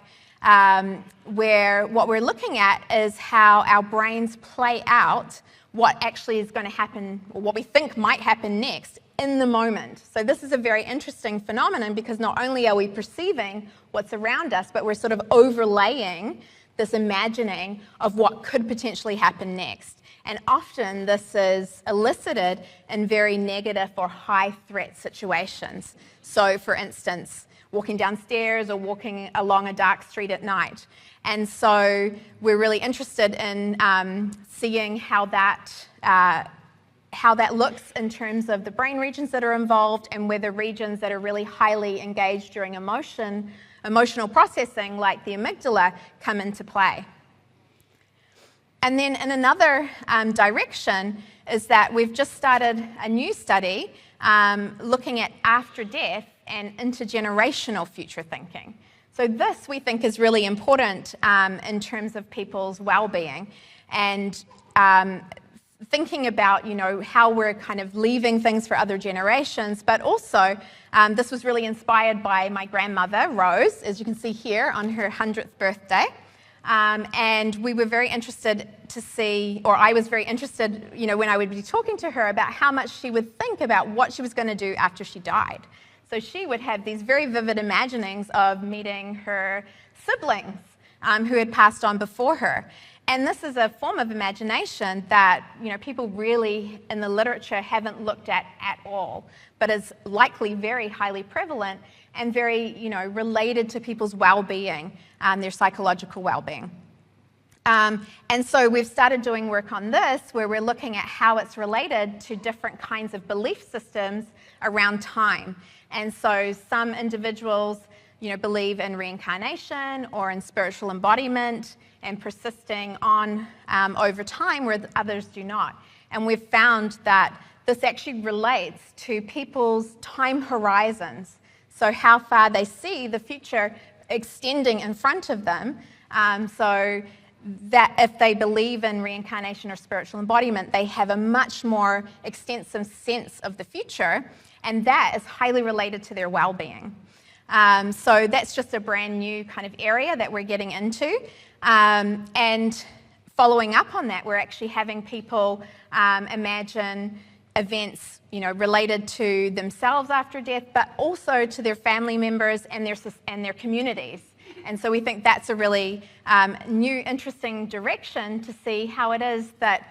S3: where what we're looking at is how our brains play out what actually is going to happen, or what we think might happen next in the moment. So this is a very interesting phenomenon because not only are we perceiving what's around us, but we're sort of overlaying this imagining of what could potentially happen next. And often this is elicited in very negative or high threat situations. So for instance, walking downstairs or walking along a dark street at night. And so we're really interested in seeing how that looks in terms of the brain regions that are involved and whether regions that are really highly engaged during emotional processing, like the amygdala, come into play. And then in another direction is that we've just started a new study looking at after death and intergenerational future thinking. So this, we think, is really important in terms of people's well-being and thinking about, how we're kind of leaving things for other generations, but also this was really inspired by my grandmother, Rose, as you can see here, on her 100th birthday. And we were very interested to see, or I was very interested, when I would be talking to her about how much she would think about what she was going to do after she died. So she would have these very vivid imaginings of meeting her siblings who had passed on before her. And this is a form of imagination that, people really in the literature haven't looked at all, but is likely very highly prevalent and very, related to people's well-being, their psychological well-being. And so we've started doing work on this where we're looking at how it's related to different kinds of belief systems around time. And so some individuals, believe in reincarnation or in spiritual embodiment and persisting on over time, where others do not. And we've found that this actually relates to people's time horizons. So how far they see the future extending in front of them. So that if they believe in reincarnation or spiritual embodiment, they have a much more extensive sense of the future, and that is highly related to their well-being. So that's just a brand new kind of area that we're getting into. And following up on that, we're actually having people imagine events, related to themselves after death, but also to their family members and their communities. And so we think that's a really new, interesting direction to see how it is that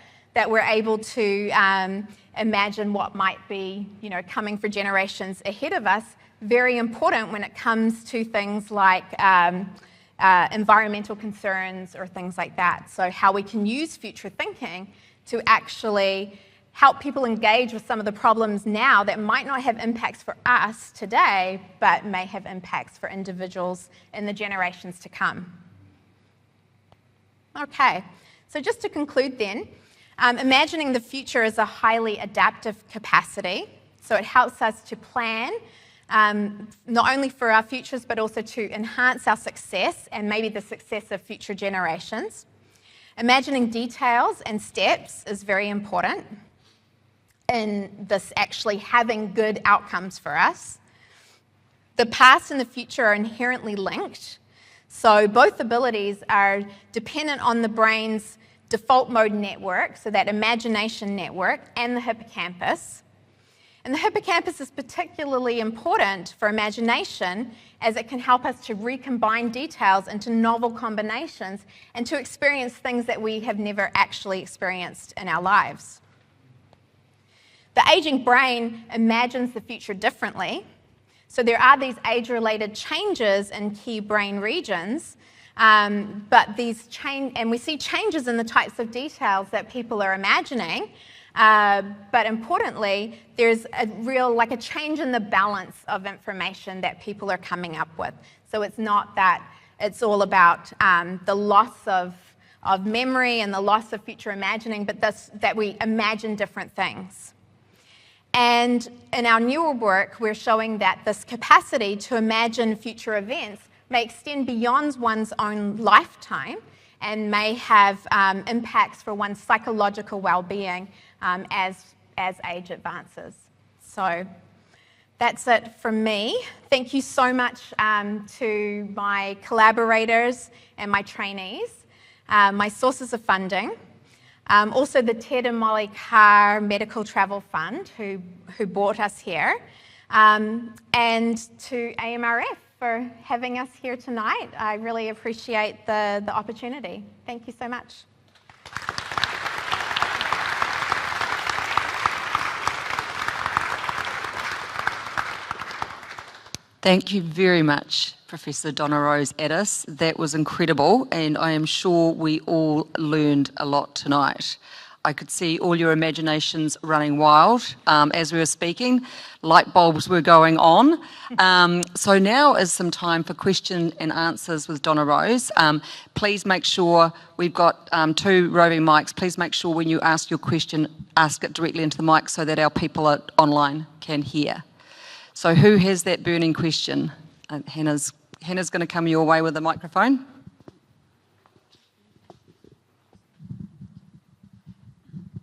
S3: we're able to imagine what might be, coming for generations ahead of us. Very important when it comes to things like environmental concerns or things like that. So how we can use future thinking to actually help people engage with some of the problems now that might not have impacts for us today, but may have impacts for individuals in the generations to come. Okay, so just to conclude then, imagining the future is a highly adaptive capacity. So it helps us to plan not only for our futures, but also to enhance our success and maybe the success of future generations. Imagining details and steps is very important in this actually having good outcomes for us. The past and the future are inherently linked. So both abilities are dependent on the brain's default mode network, so that imagination network, and the hippocampus. And the hippocampus is particularly important for imagination as it can help us to recombine details into novel combinations and to experience things that we have never actually experienced in our lives. The aging brain imagines the future differently. So there are these age-related changes in key brain regions, but these and we see changes in the types of details that people are imagining. But importantly, there's a real, a change in the balance of information that people are coming up with. So it's not that it's all about the loss of memory and the loss of future imagining, but that we imagine different things. And in our newer work, we're showing that this capacity to imagine future events may extend beyond one's own lifetime and may have impacts for one's psychological well-being as age advances. So that's it from me. Thank you so much to my collaborators and my trainees, my sources of funding, also the Ted and Molly Carr Medical Travel Fund who brought us here, and to AMRF for having us here tonight. I really appreciate the opportunity. Thank you so much.
S4: Thank you very much, Professor Donna Rose Addis. That was incredible, and I am sure we all learned a lot tonight. I could see all your imaginations running wild as we were speaking. Light bulbs were going on. So now is some time for question and answers with Donna Rose. Please make sure we've got 2 roving mics. Please make sure when you ask your question, ask it directly into the mic so that our people online can hear. So who has that burning question? Hannah's going to come your way with the microphone.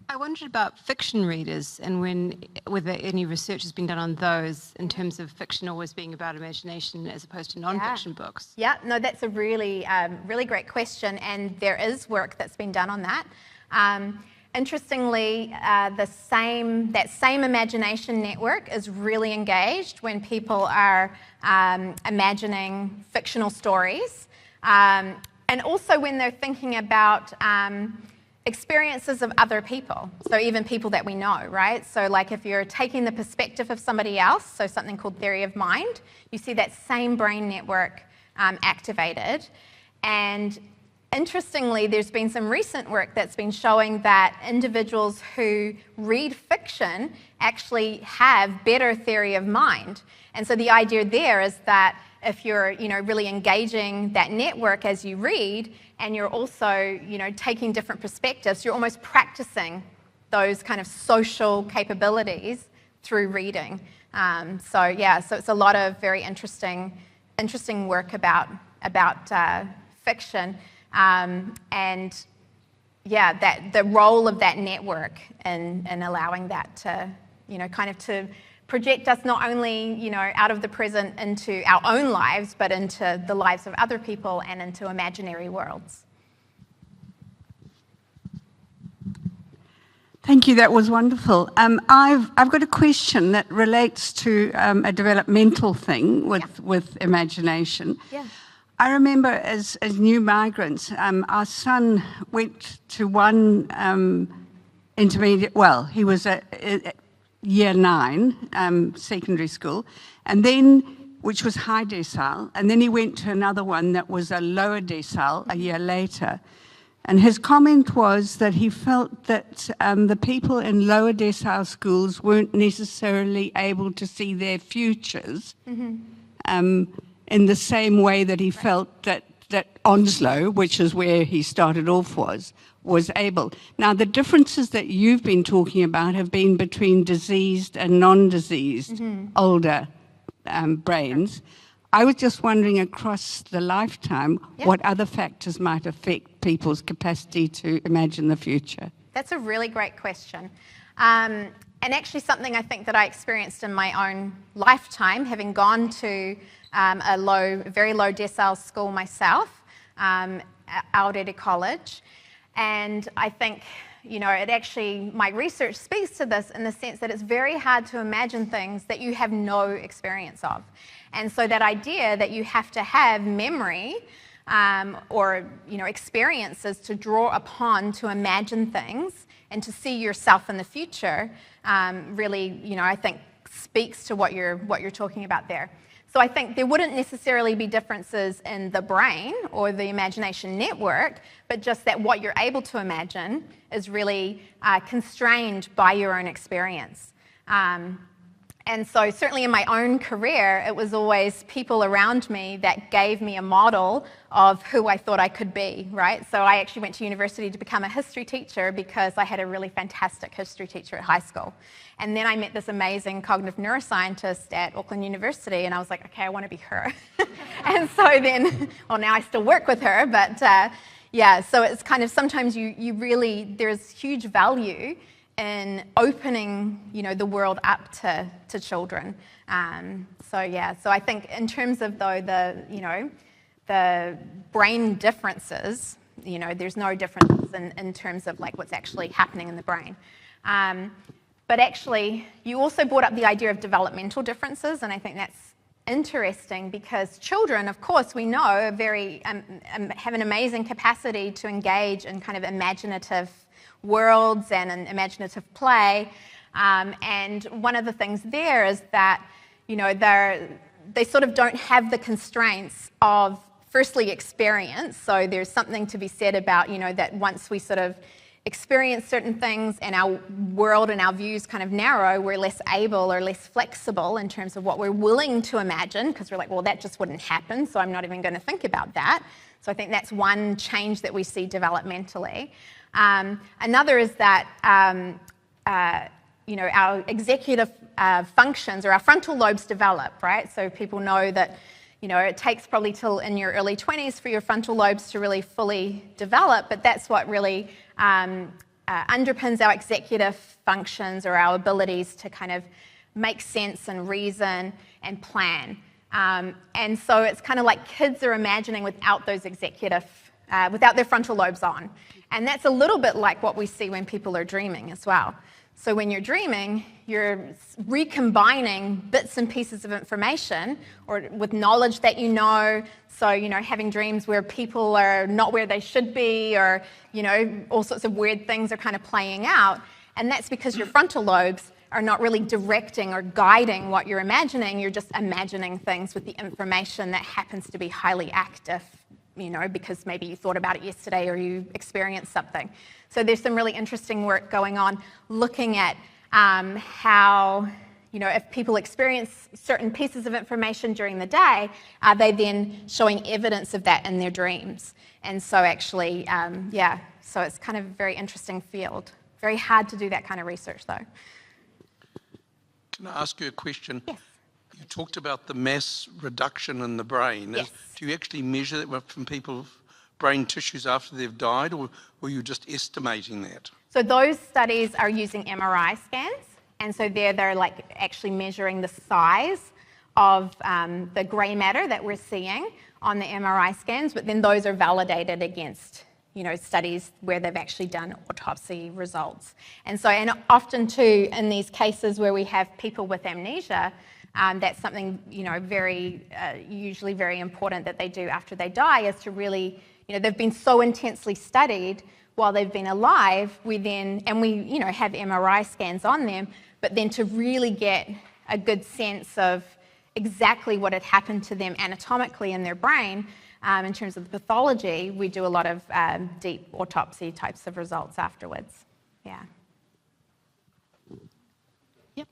S5: I wondered about fiction readers and whether any research has been done on those in terms of fiction always being about imagination as opposed to non-fiction books.
S3: Yeah, no, that's a really, really great question, and there is work that's been done on that. Interestingly, that same imagination network is really engaged when people are imagining fictional stories, and also when they're thinking about experiences of other people, so even people that we know, right? So like if you're taking the perspective of somebody else, so something called theory of mind, you see that same brain network activated. And interestingly, there's been some recent work that's been showing that individuals who read fiction actually have better theory of mind. And so the idea there is that if you're, really engaging that network as you read, and you're also, taking different perspectives, you're almost practicing those kind of social capabilities through reading. So it's a lot of very interesting work about fiction, and that the role of that network in allowing that to, kind of to project us not only, out of the present into our own lives, but into the lives of other people and into imaginary worlds.
S6: Thank you, that was wonderful. I've got a question that relates to a developmental thing with imagination.
S3: Yeah.
S6: I remember as new migrants, our son went to one intermediate, he was at year 9, secondary school, and then, which was high decile, and then he went to another one that was a lower decile a year later. And his comment was that he felt that the people in lower decile schools weren't necessarily able to see their futures in the same way that he felt that Onslow, which is where he started off, was able. Now, the differences that you've been talking about have been between diseased and non-diseased older brains. I was just wondering across the lifetime what other factors might affect people's capacity to imagine the future.
S3: That's a really great question. And actually something I think that I experienced in my own lifetime, having gone to a very low decile school myself, Aorere College. And I think, my research speaks to this in the sense that it's very hard to imagine things that you have no experience of. And so that idea that you have to have memory or experiences to draw upon to imagine things and to see yourself in the future really, I think speaks to what you're talking about there. So I think there wouldn't necessarily be differences in the brain or the imagination network, but just that what you're able to imagine is really constrained by your own experience. And so certainly in my own career, it was always people around me that gave me a model of who I thought I could be, right? So I actually went to university to become a history teacher because I had a really fantastic history teacher at high school. And then I met this amazing cognitive neuroscientist at Auckland University, and I was like, okay, I want to be her. And so then, now I still work with her, but so it's kind of sometimes you really, there's huge value in opening, the world up to children. So I think in terms of though the brain differences, there's no difference in terms of like what's actually happening in the brain. But actually, you also brought up the idea of developmental differences, and I think that's interesting because children, of course, we know are have an amazing capacity to engage in kind of imaginative worlds and an imaginative play. And one of the things there is that, they sort of don't have the constraints of, firstly, experience. So there's something to be said about, that once we sort of experience certain things and our world and our views kind of narrow, we're less able or less flexible in terms of what we're willing to imagine, because we're like, well, that just wouldn't happen, so I'm not even going to think about that. So I think that's one change that we see developmentally. Another is that, our executive functions or our frontal lobes develop, right? So people know that, it takes probably till in your early 20s for your frontal lobes to really fully develop, but that's what really underpins our executive functions or our abilities to kind of make sense and reason and plan. And so it's kind of like kids are imagining without those without their frontal lobes on. And that's a little bit like what we see when people are dreaming as well. So when you're dreaming, you're recombining bits and pieces of information or with knowledge that you know. So, having dreams where people are not where they should be, or, all sorts of weird things are kind of playing out. And that's because your frontal lobes are not really directing or guiding what you're imagining. You're just imagining things with the information that happens to be highly active, because maybe you thought about it yesterday or you experienced something. So there's some really interesting work going on looking at how, if people experience certain pieces of information during the day, are they then showing evidence of that in their dreams? And so actually, so it's kind of a very interesting field. Very hard to do that kind of research, though.
S7: Can I ask you a question?
S3: Yes.
S7: You talked about the mass reduction in the brain.
S3: Yes.
S7: Do you actually measure that from people's brain tissues after they've died, or were you just estimating that?
S3: So those studies are using MRI scans, and so they're like actually measuring the size of the grey matter that we're seeing on the MRI scans, but then those are validated against studies where they've actually done autopsy results. And often too, in these cases where we have people with amnesia, that's something, usually very important that they do after they die, is to really, they've been so intensely studied while they've been alive, we have MRI scans on them, but then to really get a good sense of exactly what had happened to them anatomically in their brain, in terms of the pathology, we do a lot of deep autopsy types of results afterwards. Yeah.
S8: Yep.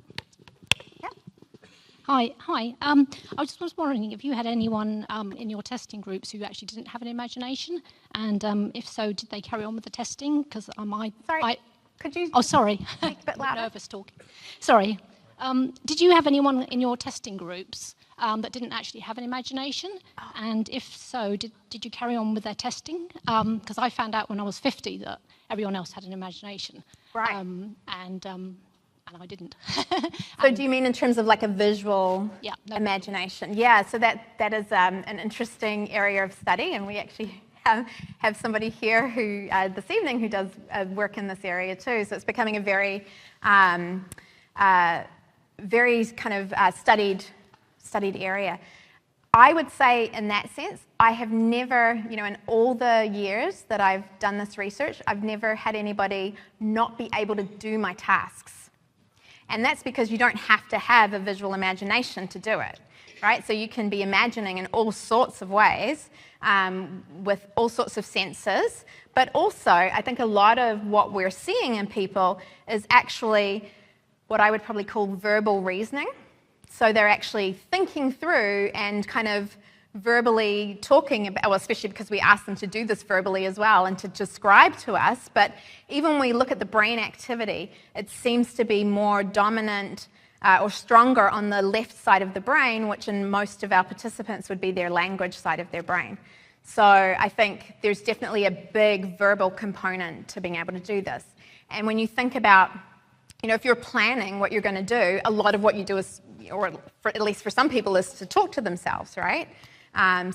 S8: Hi. I was just wondering if you had anyone in your testing groups who actually didn't have an imagination, and if so, did they carry on with the testing? Because
S3: could you?
S8: Oh, sorry.
S3: Speak a bit louder.
S8: Nervous talking. Sorry. Did you have anyone in your testing groups that didn't actually have an imagination? Oh. And if so, did you carry on with their testing? Because I found out when I was 50 that everyone else had an imagination.
S3: Right.
S8: And I didn't.
S3: So do you mean in terms of like a visual imagination? Yeah, so that is an interesting area of study, and we actually have somebody here who this evening who does work in this area too. So it's becoming a very very kind of studied area. I would say in that sense, I have never, in all the years that I've done this research, I've never had anybody not be able to do my tasks. And that's because you don't have to have a visual imagination to do it, right? So you can be imagining in all sorts of ways, with all sorts of senses, but also I think a lot of what we're seeing in people is actually what I would probably call verbal reasoning. So they're actually thinking through and kind of verbally talking about, well, especially because we ask them to do this verbally as well and to describe to us, but even when we look at the brain activity, it seems to be more dominant or stronger on the left side of the brain, which in most of our participants would be their language side of their brain. So I think there's definitely a big verbal component to being able to do this. And when you think about, if you're planning what you're going to do, a lot of what you do is, or at least for some people, is to talk to themselves, right?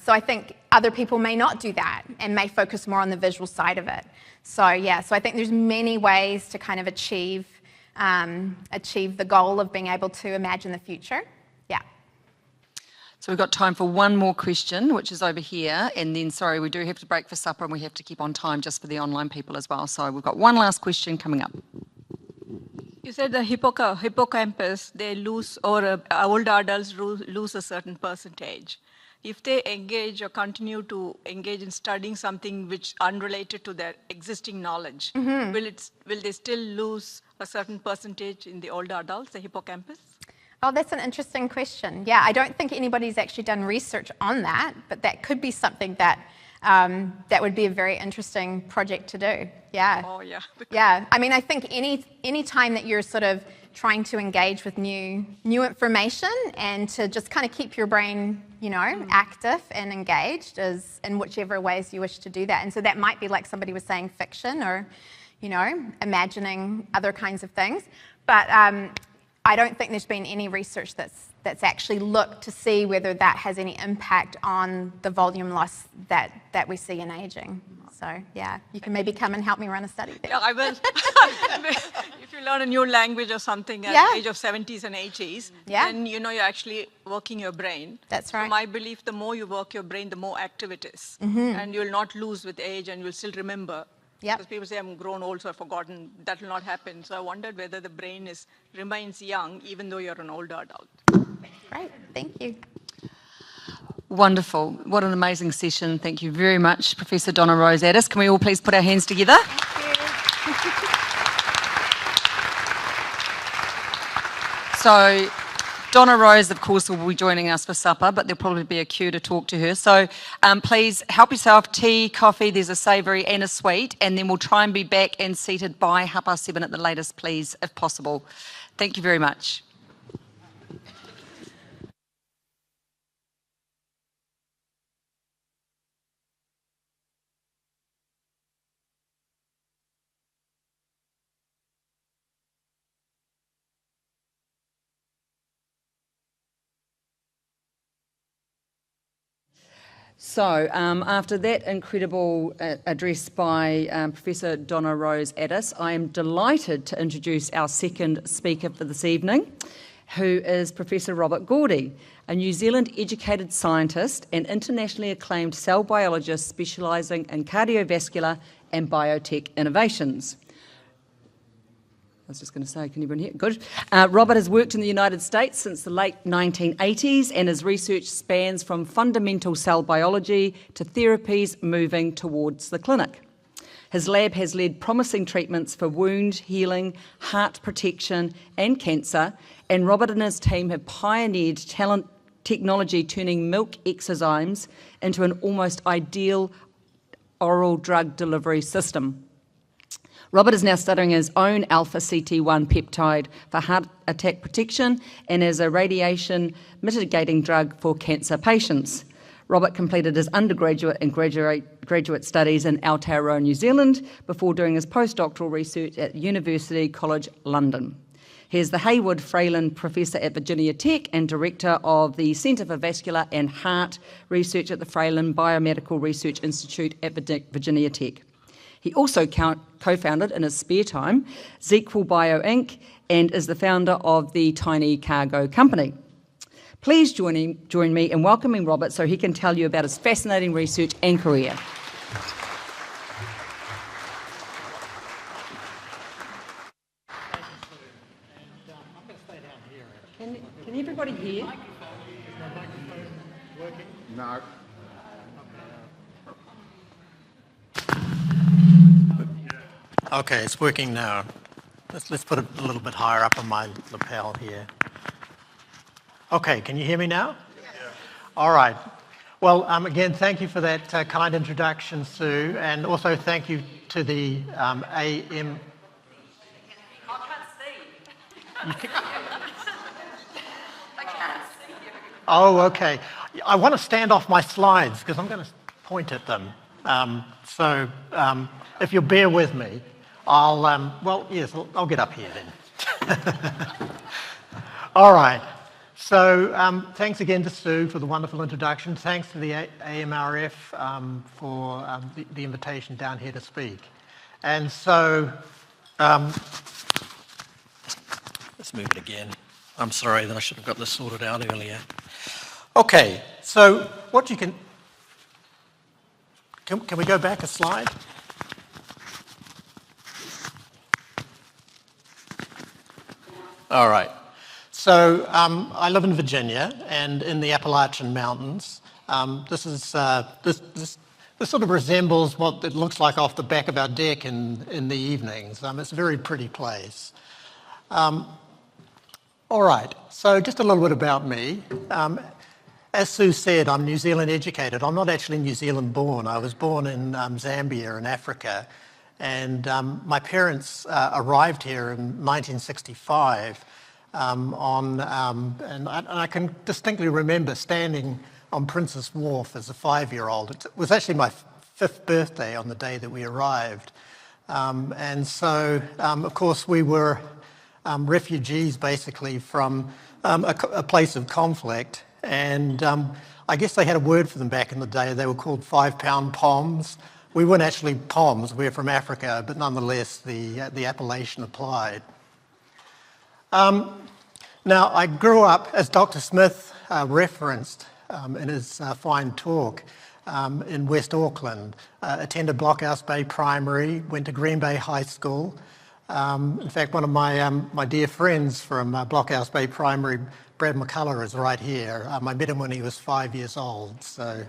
S3: So I think other people may not do that and may focus more on the visual side of it. So I think there's many ways to kind of achieve the goal of being able to imagine the future. Yeah.
S4: So we've got time for one more question, which is over here. And then, sorry, we do have to break for supper and we have to keep on time just for the online people as well. So we've got one last question coming up.
S6: You said the hippocampus, they lose, or older adults lose a certain percentage. If they engage or continue to engage in studying something which unrelated to their existing knowledge, will they still lose a certain percentage in the older adults, the hippocampus?
S3: Oh, that's an interesting question. Yeah, I don't think anybody's actually done research on that, but that could be something that that would be a very interesting project to do. Yeah.
S6: Oh, yeah.
S3: Yeah. I mean, I think any time that you're sort of trying to engage with new information and to just kind of keep your brain, you know, active and engaged is in whichever ways you wish to do that. And so that might be like somebody was saying, fiction, or, you know, imagining other kinds of things. But I don't think there's been any research that's actually looked to see whether that has any impact on the volume loss that we see in aging. So, yeah, you can maybe come and help me run a study there.
S6: Yeah, I will. If you learn a new language or something at the age of 70s and 80s, then you know you're actually working your brain.
S3: That's right.
S6: So my belief, the more you work your brain, the more active it is. And you'll not lose with age and you'll still remember. Because people say, I'm grown old, so I've forgotten. That will not happen. So I wondered whether the brain remains young, even though you're an older adult.
S3: Great, thank you.
S4: Wonderful. What an amazing session. Thank you very much, Professor Donna Rose Addis. Can we all please put our hands together? So, Donna Rose, of course, will be joining us for supper, but there'll probably be a queue to talk to her. So please help yourself, tea, coffee, there's a savoury and a sweet, and then we'll try and be back and seated by 7:30 at the latest, please, if possible. Thank you very much. So, after that incredible address by Professor Donna Rose Addis, I am delighted to introduce our second speaker for this evening, who is Professor Rob Gourdie, a New Zealand-educated scientist and internationally acclaimed cell biologist specialising in cardiovascular and biotech innovations. I was just going to say, can everyone hear? Good. Robert has worked in the United States since the late 1980s, and his research spans from fundamental cell biology to therapies moving towards the clinic. His lab has led promising treatments for wound healing, heart protection, and cancer, and Robert and his team have pioneered technology turning milk exozymes into an almost ideal oral drug delivery system. Robert is now studying his own alpha-CT1 peptide for heart attack protection and as a radiation mitigating drug for cancer patients. Robert completed his undergraduate and graduate studies in Aotearoa, New Zealand, before doing his postdoctoral research at University College London. He is the Hayward Fralin Professor at Virginia Tech and Director of the Centre for Vascular and Heart Research at the Fralin Biomedical Research Institute at Virginia Tech. He also co-founded in his spare time Zequel Bio Inc. and is the founder of the Tiny Cargo Company. Please join me in welcoming Robert so he can tell you about his fascinating research and career. Can everybody hear?
S9: No. Okay, it's working now. Let's put it a little bit higher up on my lapel here. Okay, can you hear me now? Yeah. All right. Well, again, thank you for that kind introduction, Sue, and also thank you to the AM. I can't see. I can't see. Oh, okay. I want to stand off my slides because I'm going to point at them. So if you'll bear with me, I'll get up here then. All right. So thanks again to Sue for the wonderful introduction. Thanks to the AMRF for the invitation down here to speak. And so, let's move it again. I'm sorry that I should have got this sorted out earlier. Okay, so what you can we go back a slide? All right. So I live in Virginia and in the Appalachian Mountains. This sort of resembles what it looks like off the back of our deck in the evenings. It's a very pretty place. All right, so just a little bit about me. As Sue said, I'm New Zealand educated. I'm not actually New Zealand born. I was born in Zambia in Africa. And my parents arrived here in 1965 and I can distinctly remember standing on Princess Wharf as a 5-year-old. It was actually my 5th birthday on the day that we arrived. And so, of course, we were refugees basically from a place of conflict. And I guess they had a word for them back in the day. They were called 5-pound poms. We weren't actually Poms, we're from Africa, but nonetheless the appellation applied. Now, I grew up, as Dr. Smith referenced in his fine talk, in West Auckland, attended Blockhouse Bay Primary, went to Green Bay High School. In fact, one of my dear friends from Blockhouse Bay Primary, Brad McCullough, is right here. I met him when he was 5 years old, so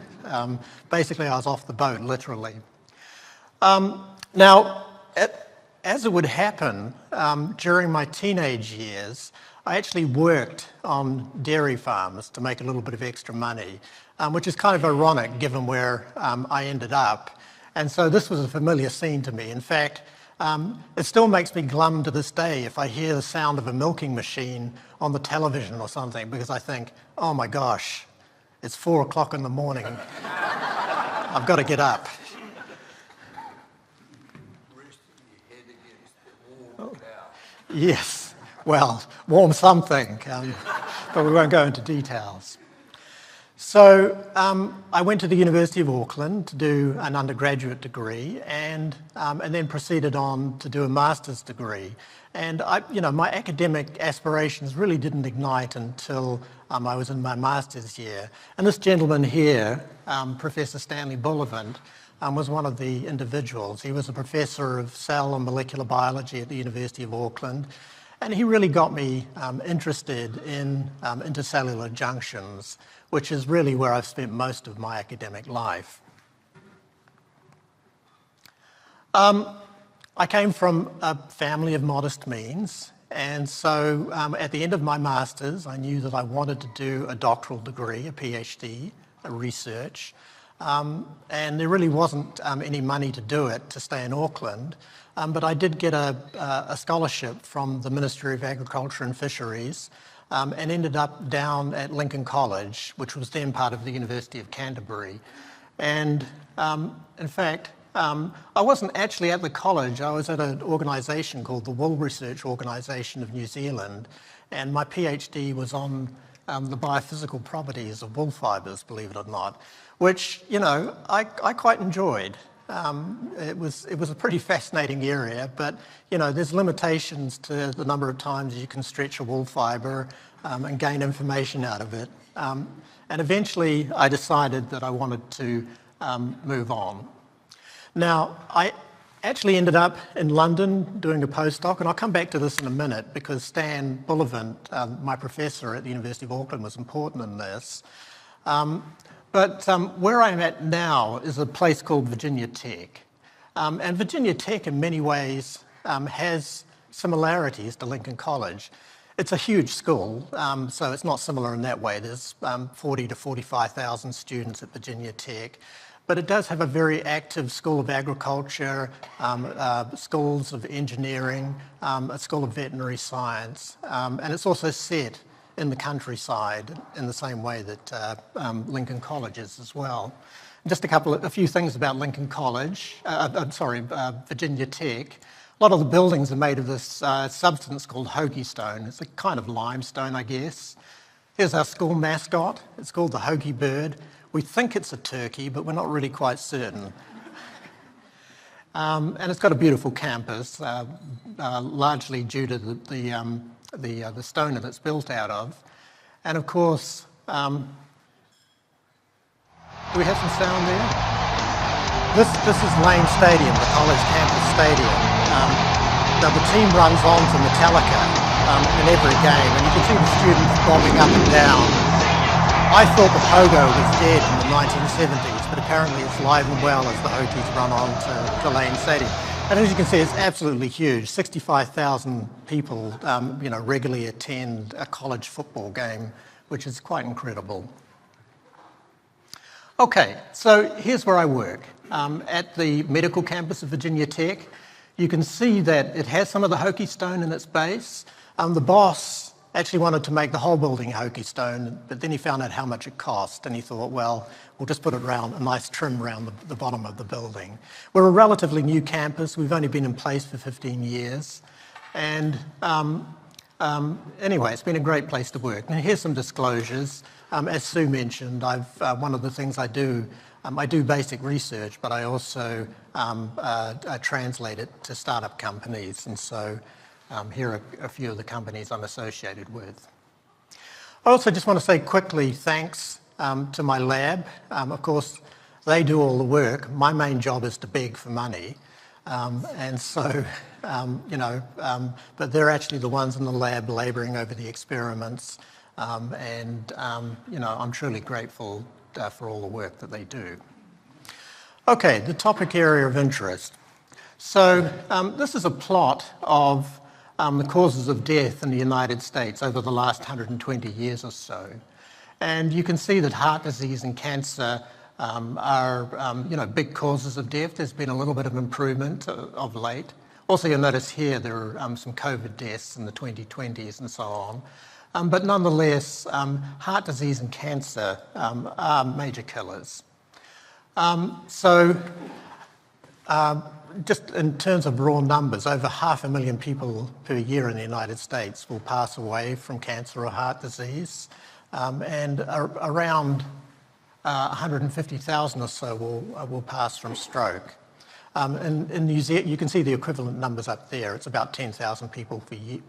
S9: basically I was off the boat, literally. Now, as it would happen, during my teenage years, I actually worked on dairy farms to make a little bit of extra money, which is kind of ironic given where I ended up. And so this was a familiar scene to me. In fact, it still makes me glum to this day if I hear the sound of a milking machine on the television or something, because I think, oh my gosh, it's 4 o'clock in the morning. I've got to get up. Yes, well, warm something, but we won't go into details. So I went to the University of Auckland to do an undergraduate degree and then proceeded on to do a master's degree. And my academic aspirations really didn't ignite until I was in my master's year. And this gentleman here, Professor Stanley Bullivant, was one of the individuals. He was a professor of cell and molecular biology at the University of Auckland, and he really got me interested in intercellular junctions, which is really where I've spent most of my academic life. I came from a family of modest means, and so at the end of my master's, I knew that I wanted to do a doctoral degree, a PhD, a research. And there really wasn't any money to do it, to stay in Auckland, but I did get a scholarship from the Ministry of Agriculture and Fisheries and ended up down at Lincoln College, which was then part of the University of Canterbury. And in fact, I wasn't actually at the college. I was at an organisation called the Wool Research Organisation of New Zealand, and my PhD was on the biophysical properties of wool fibres, believe it or not, which, I quite enjoyed. It was a pretty fascinating area, but, there's limitations to the number of times you can stretch a wool fibre and gain information out of it. And eventually I decided that I wanted to move on. Now, I actually ended up in London doing a postdoc, and I'll come back to this in a minute because Stan Bullivant, my professor at the University of Auckland, was important in this. But where I'm at now is a place called Virginia Tech. And Virginia Tech in many ways has similarities to Lincoln College. It's a huge school, so it's not similar in that way. There's 40 to 45,000 students at Virginia Tech. But it does have a very active School of Agriculture, schools of engineering, a School of Veterinary Science, and it's also set in the countryside in the same way that Lincoln College is as well. Just a few things about Lincoln College, Virginia Tech. A lot of the buildings are made of this substance called Hoagie stone. It's a kind of limestone, I guess. Here's our school mascot. It's called the Hoagie bird. We think it's a turkey, but we're not really quite certain. And it's got a beautiful campus, largely due to the stone that it's built out of. And of course, do we have some sound there? This is Lane Stadium, the college campus stadium. Now the team runs on to Metallica, in every game, and you can see the students bobbing up and down. I thought the pogo was dead in the 1970s, but apparently it's live and well as the Hokies run on to Lane Stadium. And as you can see, it's absolutely huge. 65,000 people, regularly attend a college football game, which is quite incredible. Okay, so here's where I work. At the medical campus of Virginia Tech, you can see that it has some of the Hokie stone in its base. The boss actually wanted to make the whole building Hokie stone, but then he found out how much it cost, and he thought, well, we'll just put it around, a nice trim around the bottom of the building. We're a relatively new campus. We've only been in place for 15 years. And anyway, it's been a great place to work. And here's some disclosures. As Sue mentioned, one of the things I do basic research, but I also translate it to startup companies. And so here are a few of the companies I'm associated with. I also just want to say quickly thanks to my lab. Of course, they do all the work. My main job is to beg for money. And so, but they're actually the ones in the lab labouring over the experiments. I'm truly grateful for all the work that they do. Okay, the topic area of interest. So this is a plot of the causes of death in the United States over the last 120 years or so. And you can see that heart disease and cancer are big causes of death. There's been a little bit of improvement of late. Also, you'll notice here there are some COVID deaths in the 2020s and so on. But nonetheless, heart disease and cancer are major killers. Just in terms of raw numbers, over 500,000 people per year in the United States will pass away from cancer or heart disease, and around 150,000 or so will pass from stroke. In New Zealand, you can see the equivalent numbers up there. It's about 10,000 people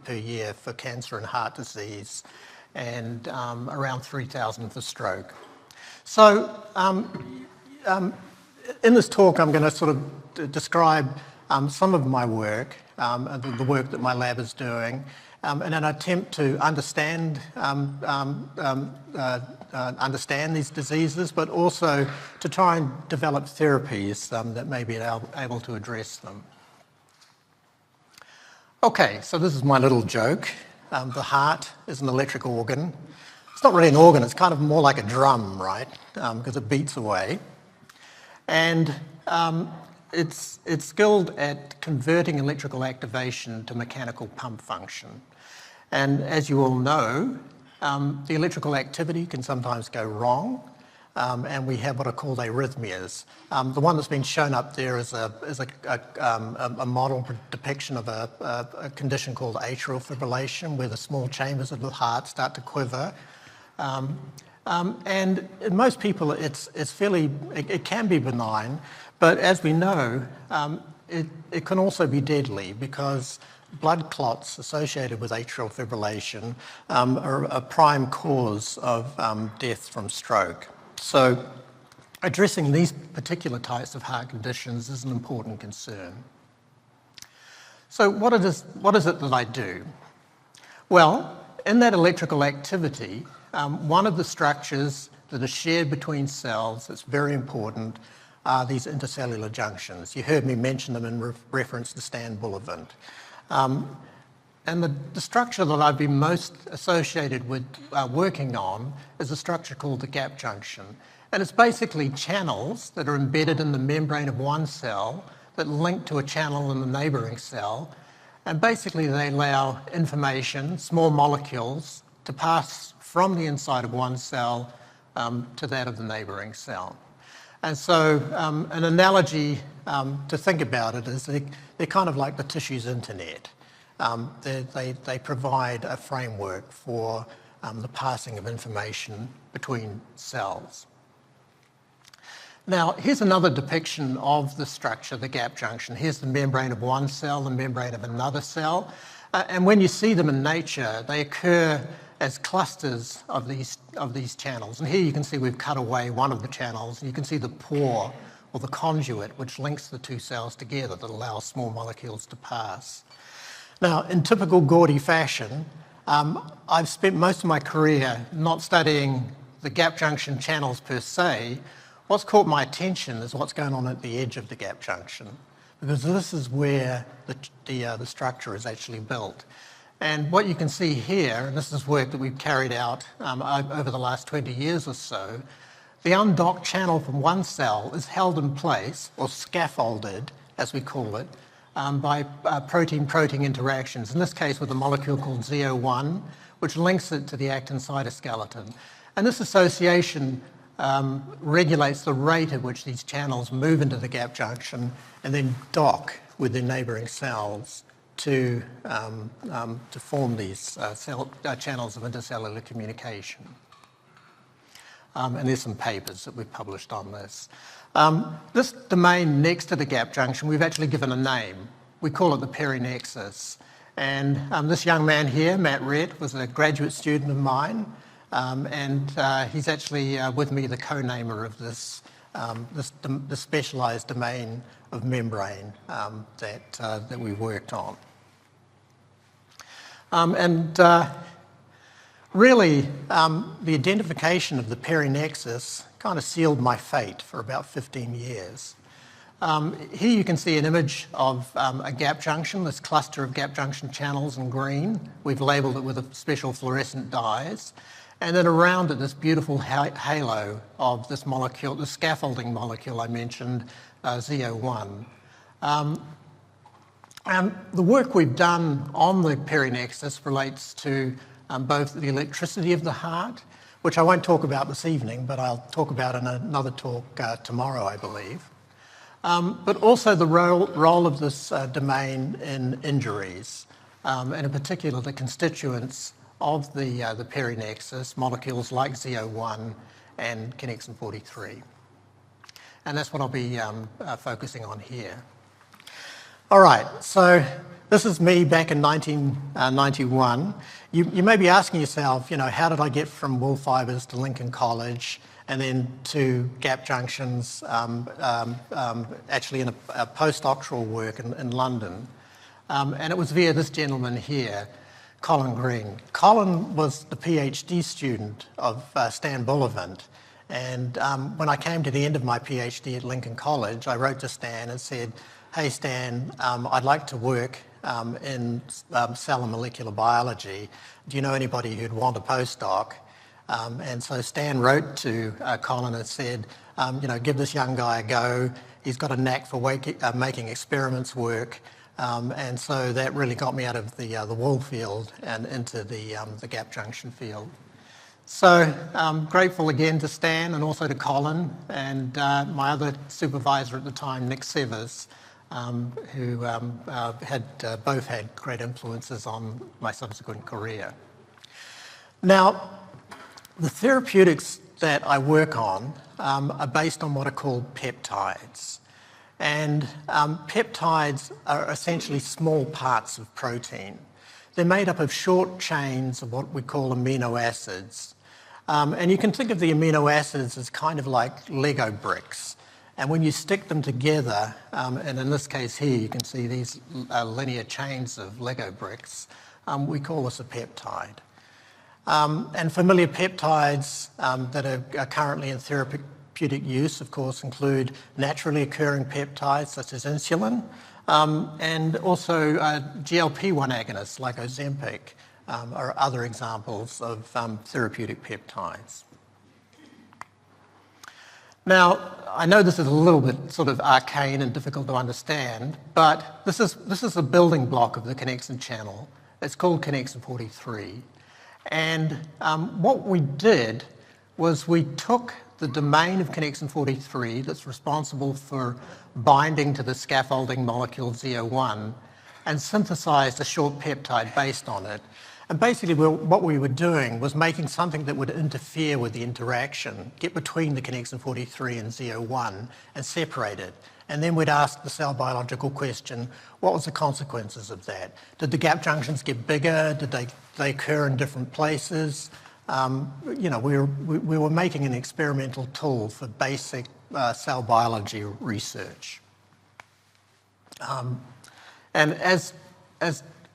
S9: per year for cancer and heart disease, and around 3,000 for stroke. So in this talk, I'm going to sort of describe some of my work, the work that my lab is doing, in an attempt to understand these diseases, but also to try and develop therapies that may be able to address them. Okay, so this is my little joke. The heart is an electrical organ. It's not really an organ, it's kind of more like a drum, right? Because it beats away. And it's skilled at converting electrical activation to mechanical pump function. And as you all know, the electrical activity can sometimes go wrong, and we have what are called arrhythmias. The one that's been shown up there is a model depiction of a condition called atrial fibrillation, where the small chambers of the heart start to quiver. And in most people, it can be benign, but as we know, it can also be deadly, because blood clots associated with atrial fibrillation are a prime cause of death from stroke. So addressing these particular types of heart conditions is an important concern. So what is it that I do? Well, in that electrical activity, one of the structures that are shared between cells that's very important are these intercellular junctions. You heard me mention them in reference to Stan Bullivant. And the structure that I've been most associated with working on is a structure called the gap junction. And it's basically channels that are embedded in the membrane of one cell that link to a channel in the neighbouring cell. And basically they allow information, small molecules, to pass from the inside of one cell to that of the neighbouring cell. And so an analogy to think about it is they're kind of like the tissue's internet. They provide a framework for the passing of information between cells. Now, here's another depiction of the structure, the gap junction. Here's the membrane of one cell, the membrane of another cell. And when you see them in nature, they occur as clusters of these channels. And here you can see we've cut away one of the channels, and you can see the pore or the conduit which links the two cells together that allows small molecules to pass. Now, in typical Gourdie fashion, I've spent most of my career not studying the gap junction channels per se. What's caught my attention is what's going on at the edge of the gap junction, because this is where the structure is actually built. And what you can see here, and this is work that we've carried out over the last 20 years or so, the undocked channel from one cell is held in place, or scaffolded, as we call it, by protein-protein interactions, in this case with a molecule called ZO1, which links it to the actin cytoskeleton. And this association regulates the rate at which these channels move into the gap junction and then dock with their neighbouring cells to form these channels of intercellular communication. And there's some papers that we've published on this. This domain next to the gap junction, we've actually given a name. We call it the perinexus. And this young man here, Matt Rett, was a graduate student of mine, and he's actually with me the co-namer of this specialised domain of membrane that we worked on. Really, the identification of the perinexus kind of sealed my fate for about 15 years. Here you can see an image of a gap junction, this cluster of gap junction channels in green. We've labelled it with a special fluorescent dyes. And then around it, this beautiful halo of this molecule, the scaffolding molecule I mentioned, ZO1. And the work we've done on the perinexus relates to both the electricity of the heart, which I won't talk about this evening, but I'll talk about in another talk tomorrow, I believe. But also the role of this domain in injuries, and in particular the constituents of the perinexus, molecules like ZO1 and connexin 43. And that's what I'll be focusing on here. All right, so this is me back in 1991. You may be asking yourself, you know, how did I get from wool fibres to Lincoln College and then to gap junctions, actually in a postdoctoral work in London. And it was via this gentleman here, Colin Green. Colin was the PhD student of Stan Bullivant. And when I came to the end of my PhD at Lincoln College, I wrote to Stan and said, hey Stan, I'd like to work in cell and molecular biology. Do you know anybody who'd want a postdoc? And so Stan wrote to Colin and said, you know, give this young guy a go. He's got a knack for making experiments work. And so that really got me out of the wool field and into the gap junction field. So I'm grateful again to Stan and also to Colin and my other supervisor at the time, Nick Severs, who both had great influences on my subsequent career. Now, the therapeutics that I work on are based on what are called peptides. And peptides are essentially small parts of protein. They're made up of short chains of what we call amino acids. And you can think of the amino acids as kind of like Lego bricks. And when you stick them together, and in this case here you can see these linear chains of Lego bricks, we call this a peptide. And familiar peptides that are currently in therapeutic use, of course, include naturally occurring peptides such as insulin, and also GLP-1 agonists like Ozempic are other examples of therapeutic peptides. Now, I know this is a little bit sort of arcane and difficult to understand, but this is a building block of the connexin channel. It's called connexin 43. And what we did was we took the domain of connexin 43 that's responsible for binding to the scaffolding molecule ZO1 and synthesized a short peptide based on it. And basically what we were doing was making something that would interfere with the interaction, get between the connexin 43 and ZO1 and separate it. And then we'd ask the cell biological question, what was the consequences of that? Did the gap junctions get bigger? Did they occur in different places? You know, we were making an experimental tool for basic cell biology research. And as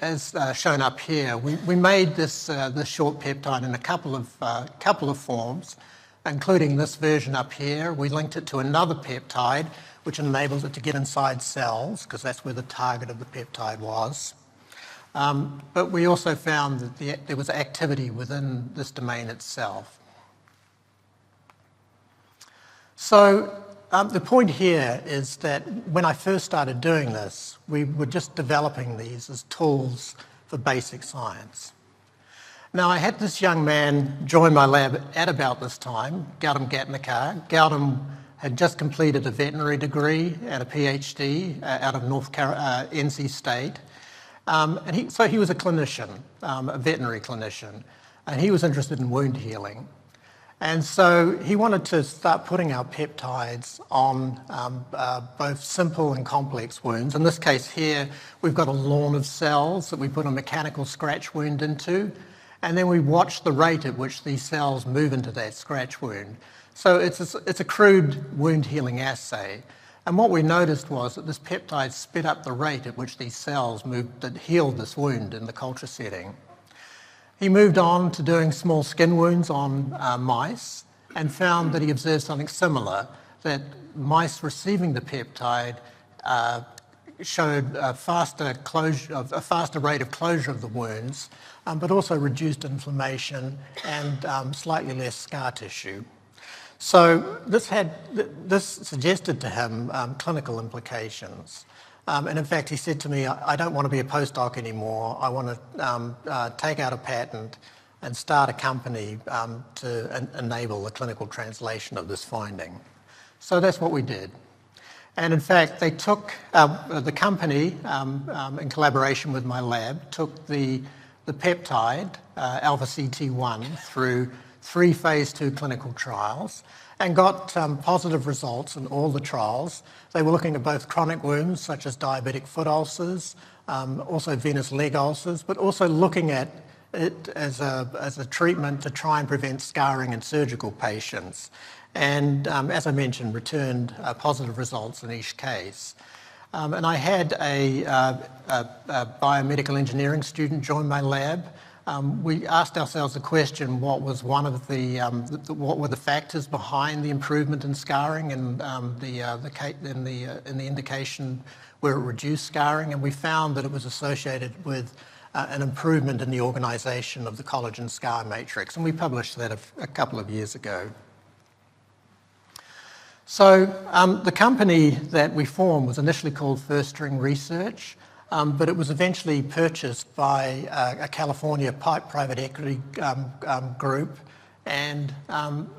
S9: as shown up here, we made this short peptide in a couple of forms, including this version up here. We linked it to another peptide, which enables it to get inside cells, because that's where the target of the peptide was. But we also found that there was activity within this domain itself. So the point here is that when I first started doing this, we were just developing these as tools for basic science. Now, I had this young man join my lab at about this time, Gautam Gatnikar. Gautam had just completed a veterinary degree and a PhD out of NC State. So he was a clinician, a veterinary clinician, and he was interested in wound healing. And so he wanted to start putting our peptides on both simple and complex wounds. In this case here, we've got a lawn of cells that we put a mechanical scratch wound into, and then we watch the rate at which these cells move into that scratch wound. So it's a crude wound healing assay. And what we noticed was that this peptide sped up the rate at which these cells moved that healed this wound in the culture setting. He moved on to doing small skin wounds on mice and found that he observed something similar, that mice receiving the peptide showed a faster rate of closure of the wounds, but also reduced inflammation and slightly less scar tissue. So this suggested to him clinical implications. And in fact, he said to me, I don't want to be a postdoc anymore. I want to take out a patent and start a company to enable the clinical translation of this finding. So that's what we did. And in fact, they took, the company, in collaboration with my lab, took the peptide, alpha-CT1, through 3 phase 2 clinical trials and got positive results in all the trials. They were looking at both chronic wounds, such as diabetic foot ulcers, also venous leg ulcers, but also looking at it as a treatment to try and prevent scarring in surgical patients. And as I mentioned, returned positive results in each case. And I had a biomedical engineering student join my lab. We asked ourselves the question: what was one of what were the factors behind the improvement in scarring and in the indication where it reduced scarring? And we found that it was associated with an improvement in the organisation of the collagen scar matrix, and we published that a couple of years ago. So the company that we formed was initially called First String Research. But it was eventually purchased by a California private equity group, and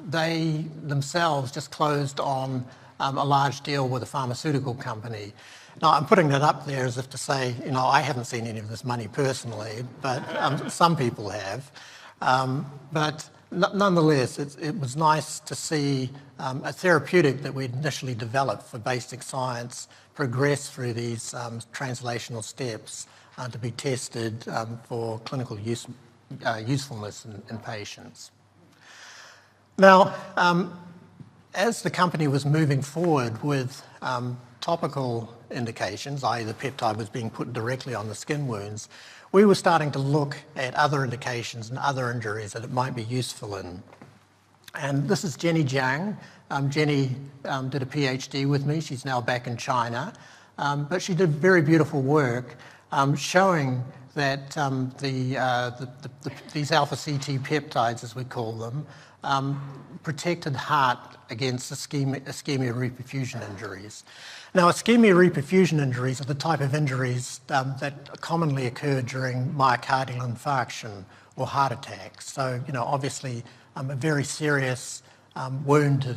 S9: they themselves just closed on a large deal with a pharmaceutical company. Now, I'm putting that up there as if to say, I haven't seen any of this money personally, but some people have. But nonetheless, it was nice to see a therapeutic that we'd initially developed for basic science progress through these translational steps to be tested for clinical usefulness in patients. Now, as the company was moving forward with topical indications, i.e. the peptide was being put directly on the skin wounds, we were starting to look at other indications and other injuries that it might be useful in. And this is Jenny Jiang. Jenny did a PhD with me. She's now back in China. But she did very beautiful work showing that these alpha-CT peptides, as we call them, protected heart against ischemia reperfusion injuries. Now, ischemia reperfusion injuries are the type of injuries that commonly occur during myocardial infarction or heart attacks. So, obviously, a very serious wound to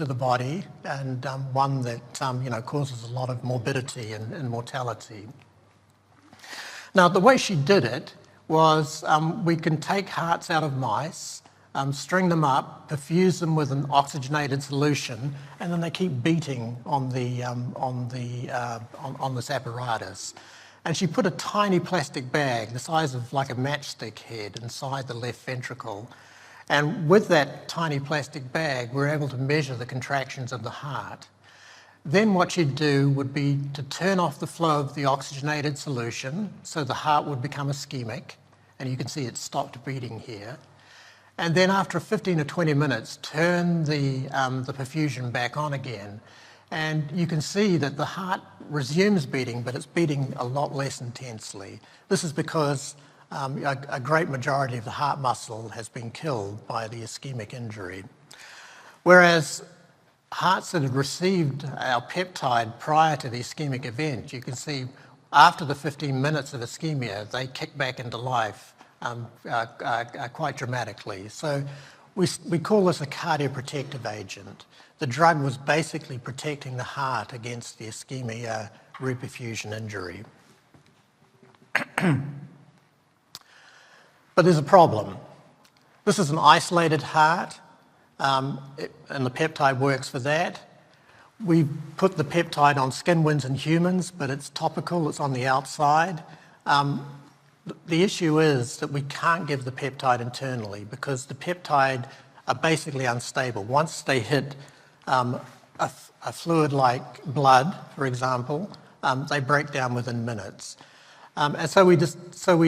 S9: the body, and one that causes a lot of morbidity and mortality. Now, the way she did it was we can take hearts out of mice, string them up, perfuse them with an oxygenated solution, and then they keep beating on this apparatus. And she put a tiny plastic bag, the size of like a matchstick head, inside the left ventricle. And with that tiny plastic bag, we're able to measure the contractions of the heart. Then what you'd do would be to turn off the flow of the oxygenated solution, so the heart would become ischemic, and you can see it stopped beating here. And then after 15 or 20 minutes, turn the perfusion back on again. And you can see that the heart resumes beating, but it's beating a lot less intensely. This is because a great majority of the heart muscle has been killed by the ischemic injury. Whereas hearts that had received our peptide prior to the ischemic event, you can see after the 15 minutes of ischemia, they kick back into life quite dramatically. So we call this a cardioprotective agent. The drug was basically protecting the heart against the ischemia reperfusion injury. But there's a problem. This is an isolated heart, and the peptide works for that. We put the peptide on skin wounds in humans, but it's topical, it's on the outside. The issue is that we can't give the peptide internally because the peptide are basically unstable. Once they hit a fluid like blood, for example, they break down within minutes. And so we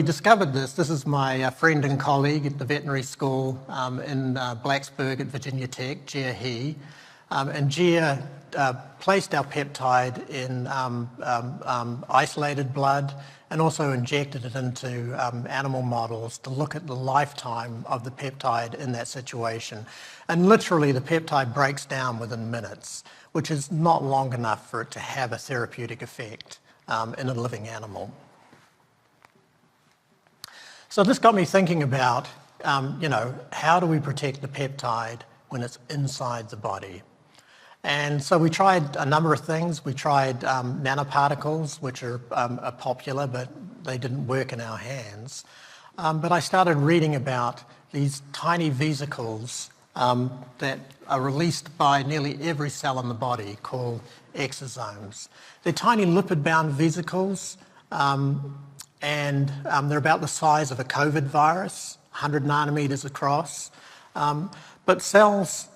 S9: discovered this. This is my friend and colleague at the veterinary school in Blacksburg at Virginia Tech, Gia He. And Gia placed our peptide in isolated blood and also injected it into animal models to look at the lifetime of the peptide in that situation. And literally the peptide breaks down within minutes, which is not long enough for it to have a therapeutic effect in a living animal. So this got me thinking about, how do we protect the peptide when it's inside the body? And so we tried a number of things. We tried nanoparticles, which are popular, but they didn't work in our hands. But I started reading about these tiny vesicles that are released by nearly every cell in the body called exosomes. They're tiny lipid-bound vesicles, and they're about the size of a COVID virus, 100 nanometers across. But cells,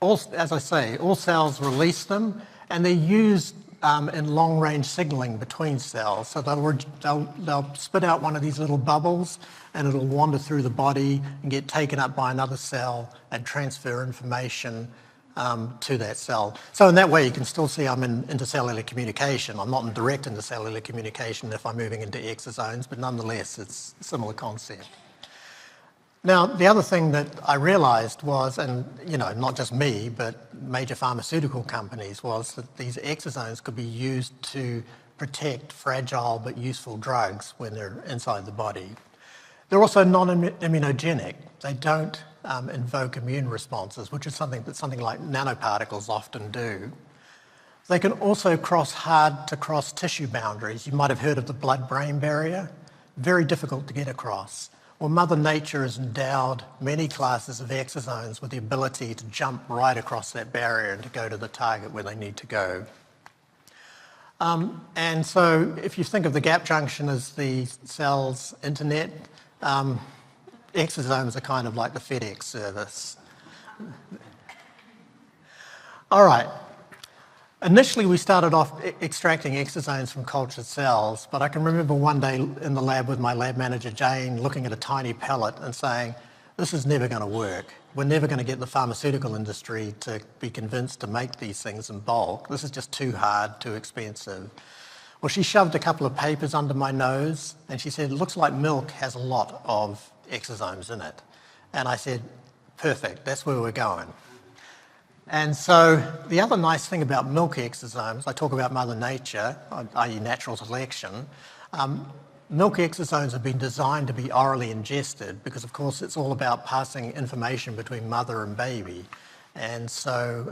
S9: as I say, all cells release them, and they're used in long-range signaling between cells. So they'll spit out one of these little bubbles, and it'll wander through the body and get taken up by another cell and transfer information to that cell. So in that way, you can still see I'm in intercellular communication. I'm not in direct intercellular communication if I'm moving into exosomes, but nonetheless, it's a similar concept. Now, the other thing that I realized was, and not just me, but major pharmaceutical companies, was that these exosomes could be used to protect fragile but useful drugs when they're inside the body. They're also non-immunogenic. They don't invoke immune responses, which is something like nanoparticles often do. They can also cross hard-to-cross tissue boundaries. You might have heard of the blood-brain barrier. Very difficult to get across. Well, Mother Nature has endowed many classes of exosomes with the ability to jump right across that barrier and to go to the target where they need to go. And so if you think of the gap junction as the cell's internet, exosomes are kind of like the FedEx service. All right. Initially, we started off extracting exosomes from cultured cells, but I can remember one day in the lab with my lab manager, Jane, looking at a tiny pellet and saying, this is never going to work. We're never going to get the pharmaceutical industry to be convinced to make these things in bulk. This is just too hard, too expensive. Well, she shoved a couple of papers under my nose and she said, it looks like milk has a lot of exosomes in it. And I said, perfect, that's where we're going. And so the other nice thing about milk exosomes, I talk about Mother Nature, i.e. natural selection, milk exosomes have been designed to be orally ingested because, of course, it's all about passing information between mother and baby. And so,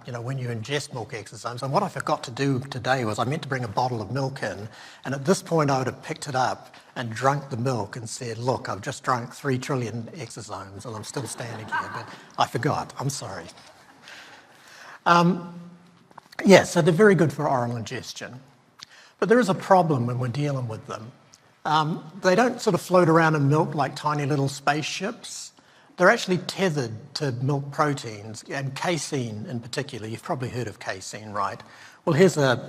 S9: when you ingest milk exosomes, and what I forgot to do today was I meant to bring a bottle of milk in, and at this point I would have picked it up and drunk the milk and said, look, I've just drunk 3 trillion exosomes and I'm still standing here, but I forgot, I'm sorry. So they're very good for oral ingestion. But there is a problem when we're dealing with them. They don't sort of float around in milk like tiny little spaceships. they're actually tethered to milk proteins, and casein in particular. You've probably heard of casein, right? Well, here's an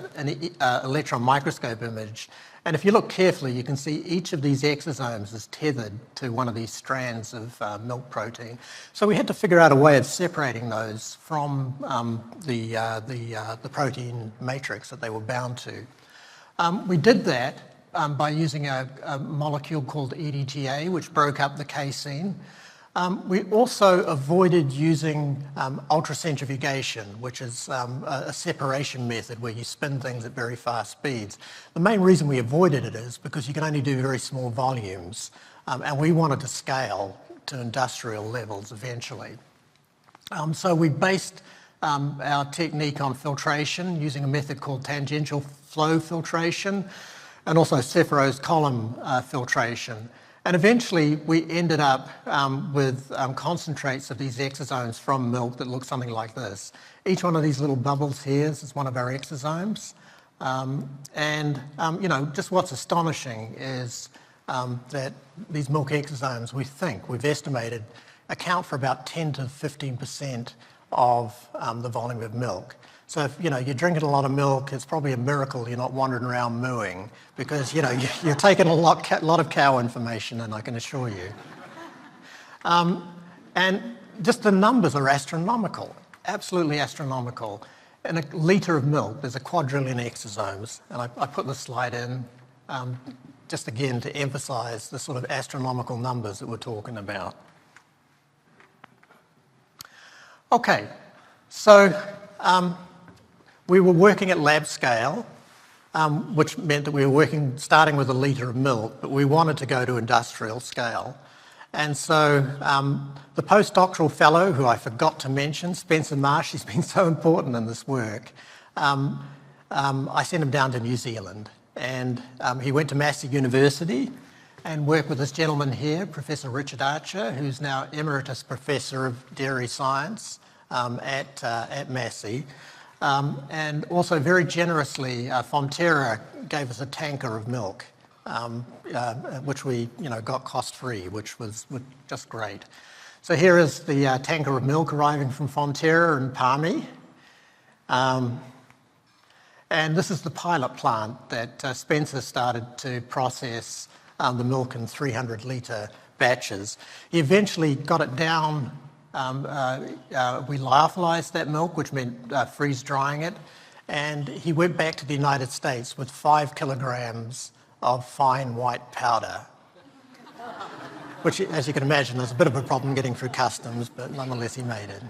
S9: electron microscope image, and if you look carefully, you can see each of these exosomes is tethered to one of these strands of milk protein. So we had to figure out a way of separating those from the protein matrix that they were bound to. We did that by using a molecule called EDTA, which broke up the casein. We also avoided using ultracentrifugation, which is a separation method where you spin things at very fast speeds. The main reason we avoided it is because you can only do very small volumes, and we wanted to scale to industrial levels eventually. So we based our technique on filtration using a method called tangential flow filtration and also Sephiro's column filtration. And eventually we ended up with concentrates of these exosomes from milk that look something like this. Each one of these little bubbles here is one of our exosomes. You know, just what's astonishing is that these milk exosomes, we've estimated, account for about 10 to 15% of the volume of milk. So if you're drinking a lot of milk, it's probably a miracle you're not wandering around mooing, because you're taking a lot of cow information in, I can assure you. And just the numbers are astronomical, absolutely astronomical. In a litre of milk, there's a quadrillion exosomes, and I put this slide in just again to emphasise the sort of astronomical numbers that we're talking about. Okay, so we were working at lab scale, which meant that we were starting with a litre of milk, but we wanted to go to industrial scale. And so the postdoctoral fellow, who I forgot to mention, Spencer Marsh, he's been so important in this work, I sent him down to New Zealand. And he went to Massey University and worked with this gentleman here, Professor Richard Archer, who's now Emeritus Professor of Dairy Science at Massey. And also very generously, Fonterra gave us a tanker of milk, which we got cost-free, which was just great. So here is the tanker of milk arriving from Fonterra in Palmy. And this is the pilot plant that Spencer started to process the milk in 300-litre batches. He eventually got it down. We lyophilized that milk, which meant freeze-drying it, and he went back to the United States with 5 kilograms of fine white powder, which, as you can imagine, is a bit of a problem getting through customs, but nonetheless he made it.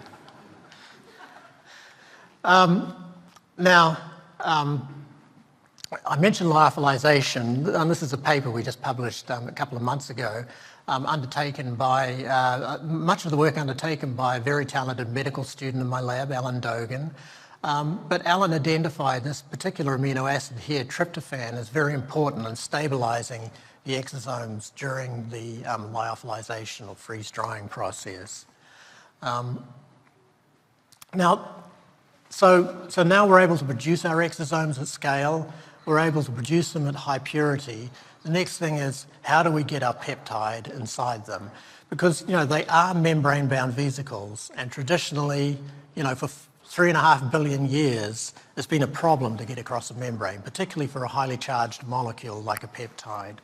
S9: I mentioned lyophilization, and this is a paper we just published a couple of months ago, undertaken by, much of the work undertaken by a very talented medical student in my lab, Alan Dogan. But Alan identified this particular amino acid here, tryptophan, as very important in stabilizing the exosomes during the lyophilization or freeze-drying process. So now we're able to produce our exosomes at scale. We're able to produce them at high purity. The next thing is, how do we get our peptide inside them? Because, they are membrane-bound vesicles, and traditionally, for 3.5 billion years, it's been a problem to get across a membrane, particularly for a highly charged molecule like a peptide.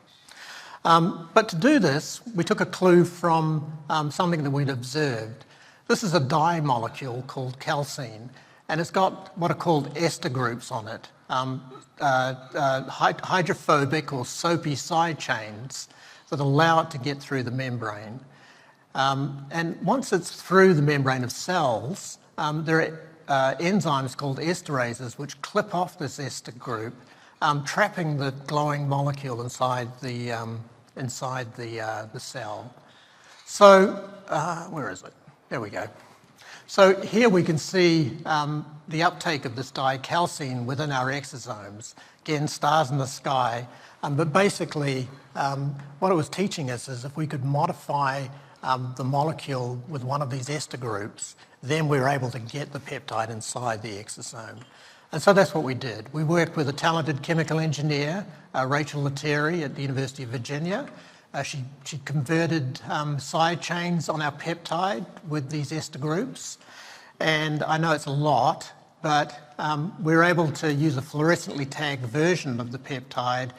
S9: But to do this, we took a clue from something that we'd observed. This is a dye molecule called calcine, and it's got what are called ester groups on it. Hydrophobic or soapy side chains that allow it to get through the membrane. And once it's through the membrane of cells, there are enzymes called esterases which clip off this ester group, trapping the glowing molecule inside the cell. So, where is it? There we go. So here we can see the uptake of this dye calcine within our exosomes. Again, stars in the sky. But basically, what it was teaching us is if we could modify the molecule with one of these ester groups, then we were able to get the peptide inside the exosome. And so that's what we did. We worked with a talented chemical engineer, Rachel Lettieri at the University of Virginia, She converted side chains on our peptide with these ester groups. And I know it's a lot, but we were able to use a fluorescently tagged version of the peptide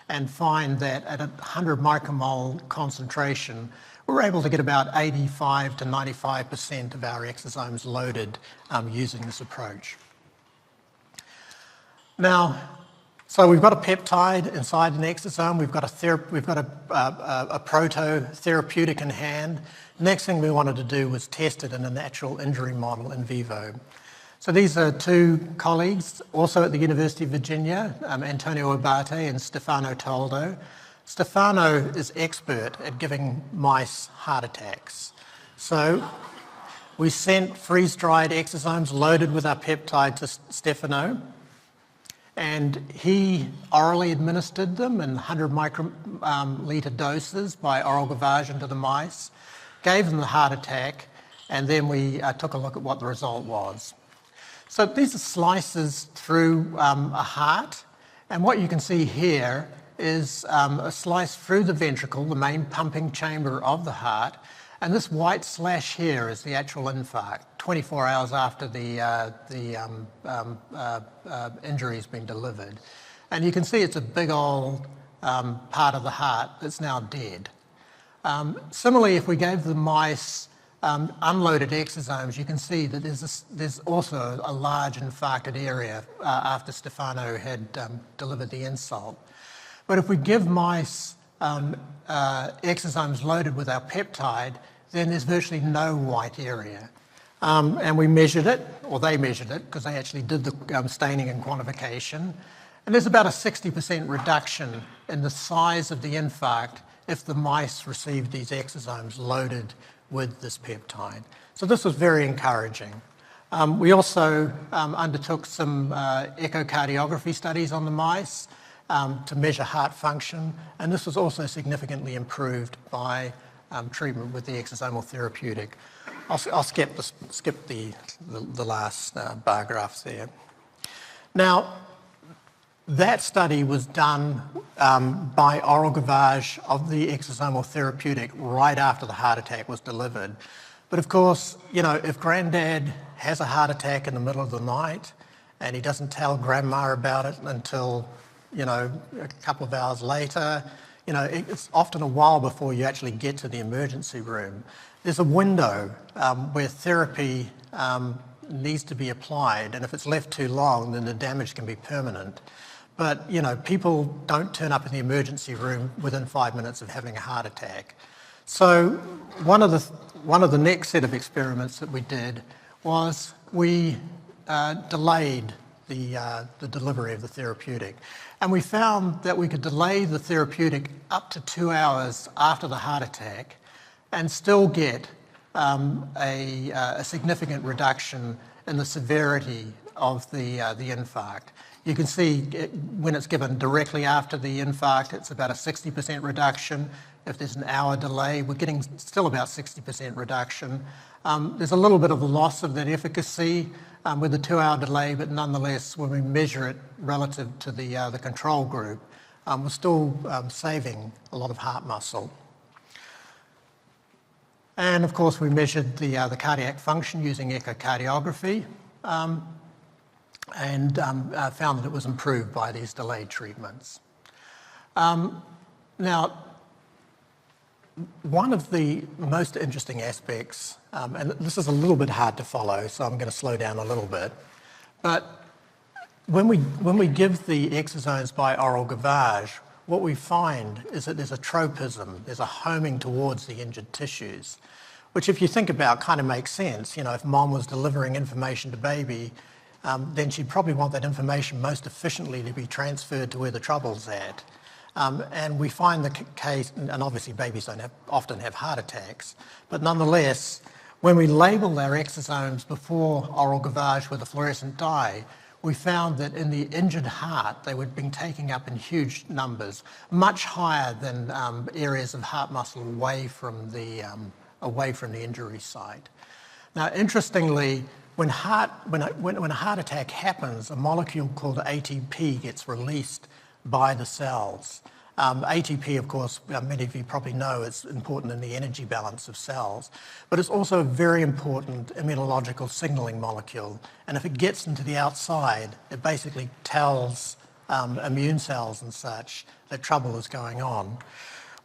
S9: and find that at a 100 micromole concentration, we're able to get about 85 to 95% of our exosomes loaded using this approach. Now, so we've got a peptide inside an exosome, we've got a proto-therapeutic in hand. Next thing we wanted to do was test it in a natural injury model in vivo. So these are two colleagues, also at the University of Virginia, Antonio Abate and Stefano Toldo. Stefano is expert at giving mice heart attacks. So we sent freeze-dried exosomes loaded with our peptide to Stefano, and he orally administered them in 100 microliter doses by oral gavage into the mice, gave them the heart attack, and then we took a look at what the result was. So these are slices through a heart, and what you can see here is a slice through the ventricle, the main pumping chamber of the heart, and this white slash here is the actual infarct, 24 hours after the injury has been delivered. And you can see it's a big old part of the heart that's now dead. Similarly, if we gave the mice unloaded exosomes, you can see that there's also a large infarcted area after Stefano had delivered the insult. But if we give mice exosomes loaded with our peptide, then there's virtually no white area. And we measured it, or they measured it, because they actually did the staining and quantification. And there's about a 60% reduction in the size of the infarct if the mice received these exosomes loaded with this peptide. So this was very encouraging. We also undertook some echocardiography studies on the mice to measure heart function, and this was also significantly improved by treatment with the exosomal therapeutic. I'll skip the last bar graphs there. Now, that study was done by oral gavage of the exosomal therapeutic right after the heart attack was delivered. But of course, you know, if granddad has a heart attack in the middle of the night and he doesn't tell grandma about it until, you know, a couple of hours later, you know, it's often a while before you actually get to the emergency room. There's a window where therapy needs to be applied, and if it's left too long, then the damage can be permanent. But, you know, people don't turn up in the emergency room within 5 minutes of having a heart attack. So one of the next set of experiments that we did was we delayed the delivery of the therapeutic. And we found that we could delay the therapeutic up to 2 hours after the heart attack and still get a significant reduction in the severity of the infarct. You can see when it's given directly after the infarct, it's about a 60% reduction. If there's an hour delay, we're getting still about 60% reduction. There's a little bit of a loss of that efficacy with the 2 hour delay, but nonetheless, when we measure it relative to the control group, we're still saving a lot of heart muscle. And of course, we measured the cardiac function using echocardiography. And found that it was improved by these delayed treatments. Now, one of the most interesting aspects, and this is a little bit hard to follow, so I'm going to slow down a little bit, but when we give the exosomes by oral gavage, what we find is that there's a tropism, there's a homing towards the injured tissues, which if you think about kind of makes sense. You know, if mom was delivering information to baby, then she'd probably want that information most efficiently to be transferred to where the trouble's at. And we find the case, and obviously babies don't often have heart attacks, but nonetheless, when we label our exosomes before oral gavage with a fluorescent dye, we found that in the injured heart, they were being taken up in huge numbers, much higher than areas of heart muscle away from the injury site. Now, interestingly, when a heart attack happens, a molecule called ATP gets released by the cells. ATP, of course, many of you probably know, is important in the energy balance of cells, but it's also a very important immunological signaling molecule. And if it gets into the outside, it basically tells immune cells and such that trouble is going on.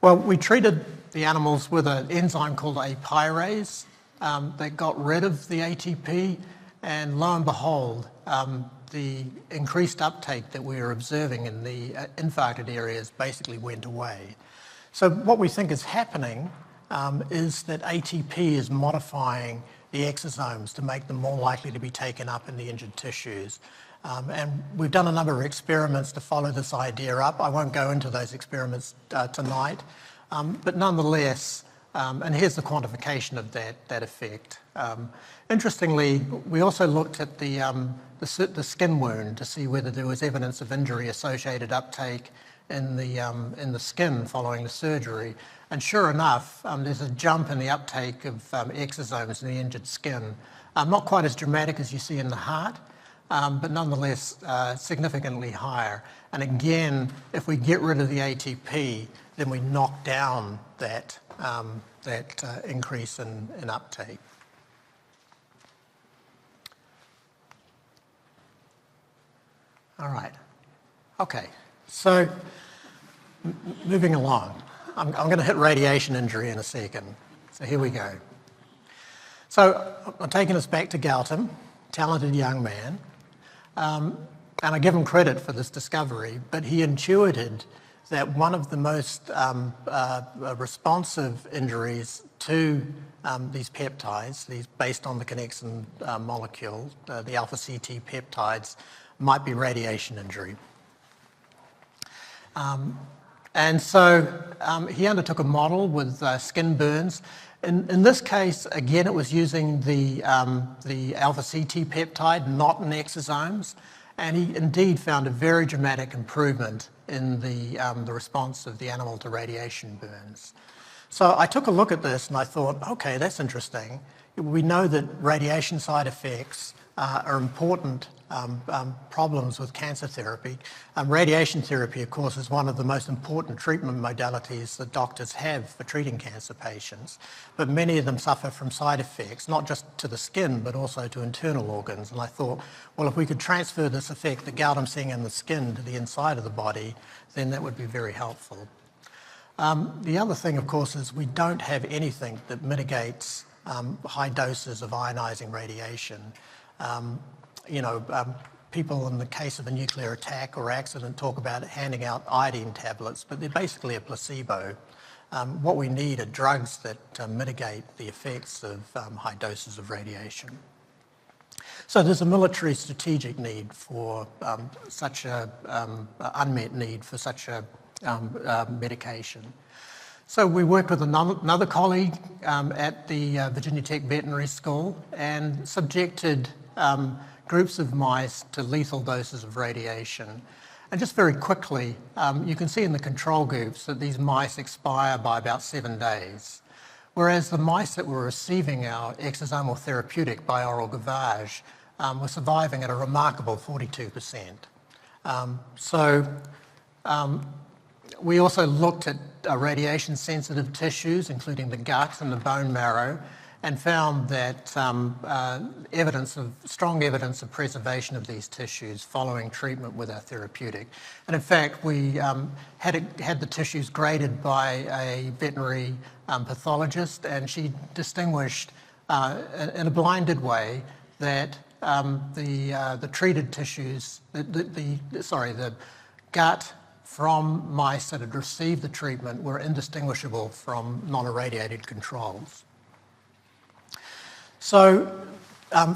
S9: Well, we treated the animals with an enzyme called A pyrase that got rid of the ATP, and lo and behold, the increased uptake that we were observing in the infarcted areas basically went away. So what we think is happening is that ATP is modifying the exosomes to make them more likely to be taken up in the injured tissues. And we've done a number of experiments to follow this idea up. I won't go into those experiments tonight, but nonetheless, and here's the quantification of that effect. Interestingly, we also looked at the skin wound to see whether there was evidence of injury-associated uptake in the skin following the surgery. And sure enough, there's a jump in the uptake of exosomes in the injured skin. Not quite as dramatic as you see in the heart, but nonetheless significantly higher. And again, if we get rid of the ATP, then we knock down that increase in uptake. All right. Okay. So moving along, I'm going to hit radiation injury in a second. So here we go. So I'm taking us back to Gautam, talented young man, and I give him credit for this discovery, but he intuited that one of the most responsive injuries to these peptides, these based on the connexin molecule, the alpha-CT peptides, might be radiation injury. And so he undertook a model with skin burns. In this case, again, it was using the alpha-CT peptide, not in exosomes, and he indeed found a very dramatic improvement in the response of the animal to radiation burns. So I took a look at this and I thought, okay, that's interesting. We know that radiation side effects are important problems with cancer therapy. Radiation therapy, of course, is one of the most important treatment modalities that doctors have for treating cancer patients, but many of them suffer from side effects, not just to the skin, but also to internal organs. And I thought, well, if we could transfer this effect that Gautam's seeing in the skin to the inside of the body, then that would be very helpful. The other thing, of course, is we don't have anything that mitigates high doses of ionizing radiation. People in the case of a nuclear attack or accident talk about handing out iodine tablets, but they're basically a placebo. What we need are drugs that mitigate the effects of high doses of radiation. So there's a military strategic need for such a unmet need for such a medication. So we worked with another colleague at the Virginia Tech Veterinary School and subjected groups of mice to lethal doses of radiation. And just very quickly, you can see in the control groups that these mice expire by about 7 days, whereas the mice that were receiving our exosomal therapeutic by oral gavage were surviving at a remarkable 42%. We also looked at radiation-sensitive tissues, including the gut and the bone marrow, and found that strong evidence of preservation of these tissues following treatment with our therapeutic. And in fact, we had the tissues graded by a veterinary pathologist, and she distinguished in a blinded way that the treated tissues, the gut from mice that had received the treatment were indistinguishable from non-irradiated controls. So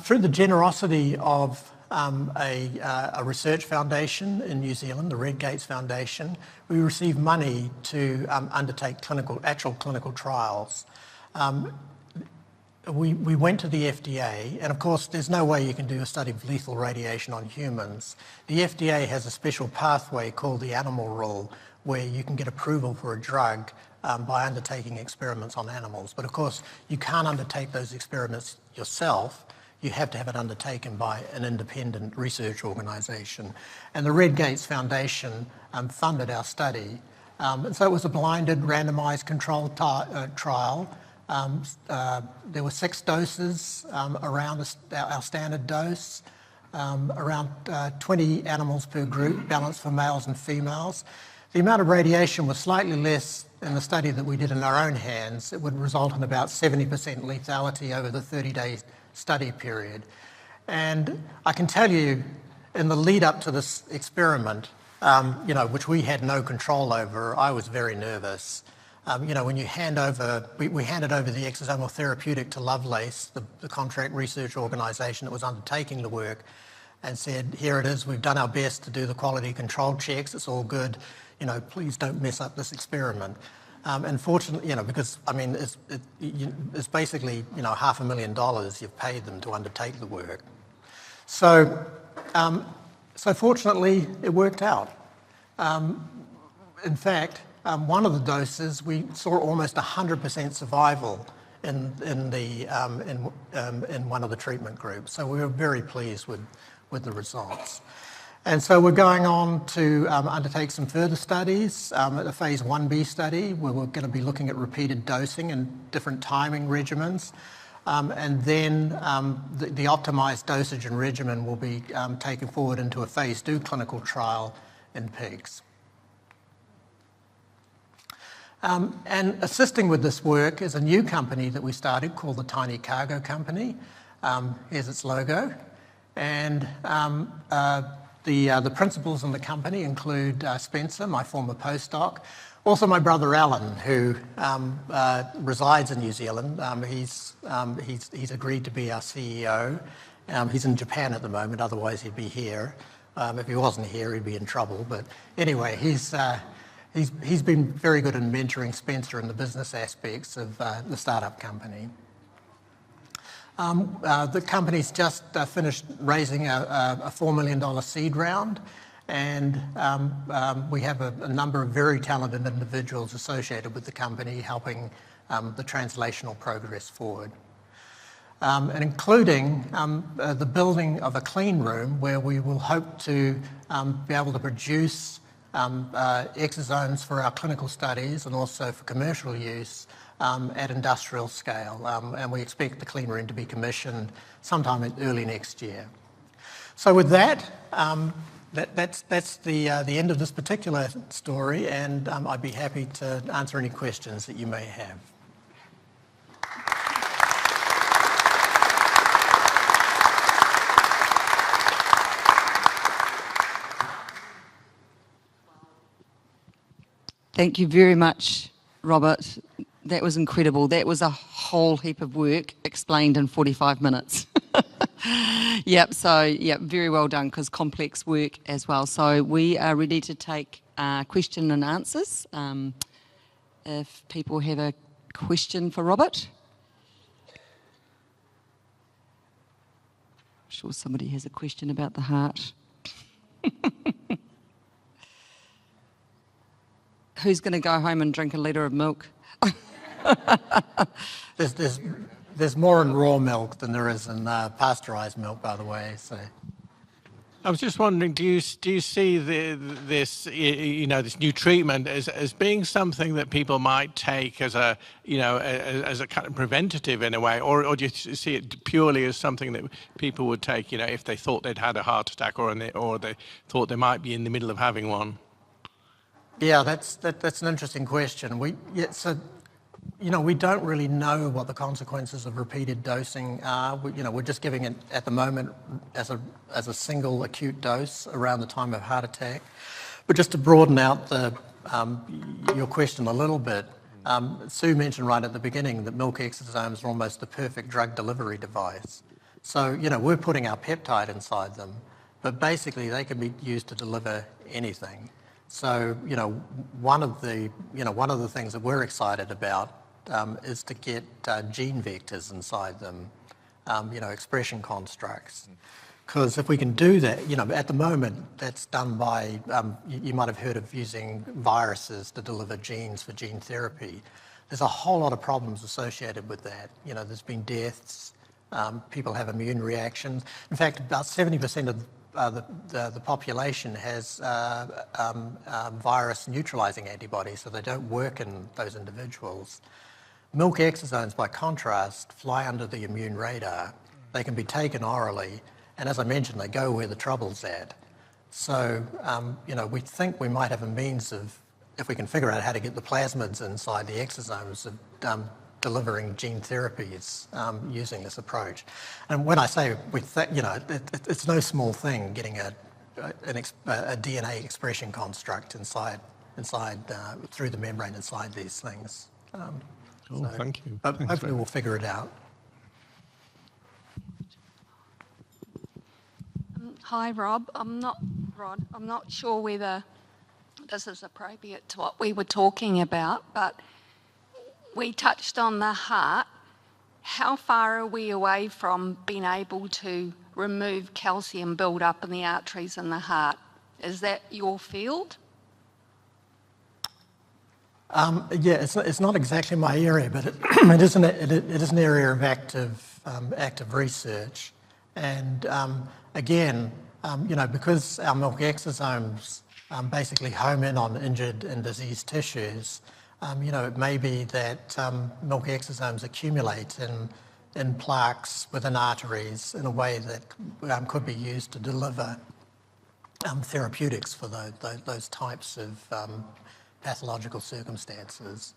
S9: through the generosity of a research foundation in New Zealand, the Red Gates Foundation, we received money to undertake actual clinical trials. We went to the FDA, and of course there's no way you can do a study of lethal radiation on humans. The FDA has a special pathway called the animal rule, where you can get approval for a drug by undertaking experiments on animals. But of course, you can't undertake those experiments yourself. You have to have it undertaken by an independent research organisation. And the Red Gates Foundation funded our study. And so it was a blinded, randomized controlled trial. There were 6 doses around our standard dose, around 20 animals per group, balanced for males and females. The amount of radiation was slightly less in the study that we did in our own hands. It would result in about 70% lethality over the 30-day study period. And I can tell you, in the lead up to this experiment, which we had no control over, I was very nervous. When you hand over, we handed over the exosomal therapeutic to Lovelace, the contract research organisation that was undertaking the work, and said, here it is, we've done our best to do the quality control checks, it's all good, please don't mess up this experiment. And fortunately, because, it's basically, $500,000 you've paid them to undertake the work. So fortunately, it worked out. In fact, one of the doses, we saw almost 100% survival in one of the treatment groups. So we were very pleased with the results. And so we're going on to undertake some further studies, a phase 1B study, where we're going to be looking at repeated dosing and different timing regimens. And then the optimised dosage and regimen will be taken forward into a phase 2 clinical trial in pigs. And assisting with this work is a new company that we started called the Tiny Cargo Company. Here's its logo. And the principals in the company include Spencer, my former postdoc, also my brother Alan, who resides in New Zealand. He's agreed to be our CEO. He's in Japan at the moment, otherwise he'd be here. If he wasn't here, he'd be in trouble. But anyway, he's been very good in mentoring Spencer in the business aspects of the startup company. The company's just finished raising a $4 million seed round, and we have a number of very talented individuals associated with the company helping the translational progress forward. And including the building of a clean room where we will hope to be able to produce exosomes for our clinical studies and also for commercial use at industrial scale. And we expect the clean room to be commissioned sometime early next year. So with that, that's the end of this particular story, and I'd be happy to answer any questions that you may have.
S4: Thank you very much, Robert. That was incredible. That was a whole heap of work explained in 45 minutes. Yep, very well done, because complex work as well. So we are ready to take question and answers. If people have a question for Robert. I'm sure somebody has a question about the heart. Who's going to go home and drink a litre of milk?
S9: There's more in raw milk than there is in pasteurised milk, by the way. So,
S7: I was just wondering, do you see this new treatment as being something that people might take as a as a kind of preventative in a way, or do you see it purely as something that people would take, if they thought they'd had a heart attack or they thought they might be in the middle of having one?
S9: Yeah, that's an interesting question. We don't really know what the consequences of repeated dosing are. We're just giving it at the moment as a single acute dose around the time of heart attack. But just to broaden out your question a little bit, Sue mentioned right at the beginning that milk exosomes are almost the perfect drug delivery device. So we're putting our peptide inside them, but basically they can be used to deliver anything. So, one of the things that we're excited about is to get gene vectors inside them, expression constructs. Because if we can do that, at the moment that's done by, you might have heard of using viruses to deliver genes for gene therapy. There's a whole lot of problems associated with that. There's been deaths, people have immune reactions. In fact, about 70% the population has virus neutralizing antibodies, so they don't work in those individuals. Milk exosomes, by contrast, fly under the immune radar. They can be taken orally, and as I mentioned, they go where the trouble's at. So, we think we might have a means of, if we can figure out how to get the plasmids inside the exosomes, of delivering gene therapies using this approach. And when I say we think, it's no small thing getting a DNA expression construct inside through the membrane inside these things.
S7: Thank you.
S9: Hopefully we'll figure it out.
S6: Hi, Rob. I'm not sure whether this is appropriate to what we were talking about, but we touched on the heart. How far are we away from being able to remove calcium build-up in the arteries in the heart? Is that your field?
S9: Yeah, it's not exactly my area, but it is an area of active research. And again, because our milk exosomes basically home in on injured and diseased tissues, it may be that milk exosomes accumulate in plaques within arteries in a way that could be used to deliver therapeutics for those types of pathological circumstances.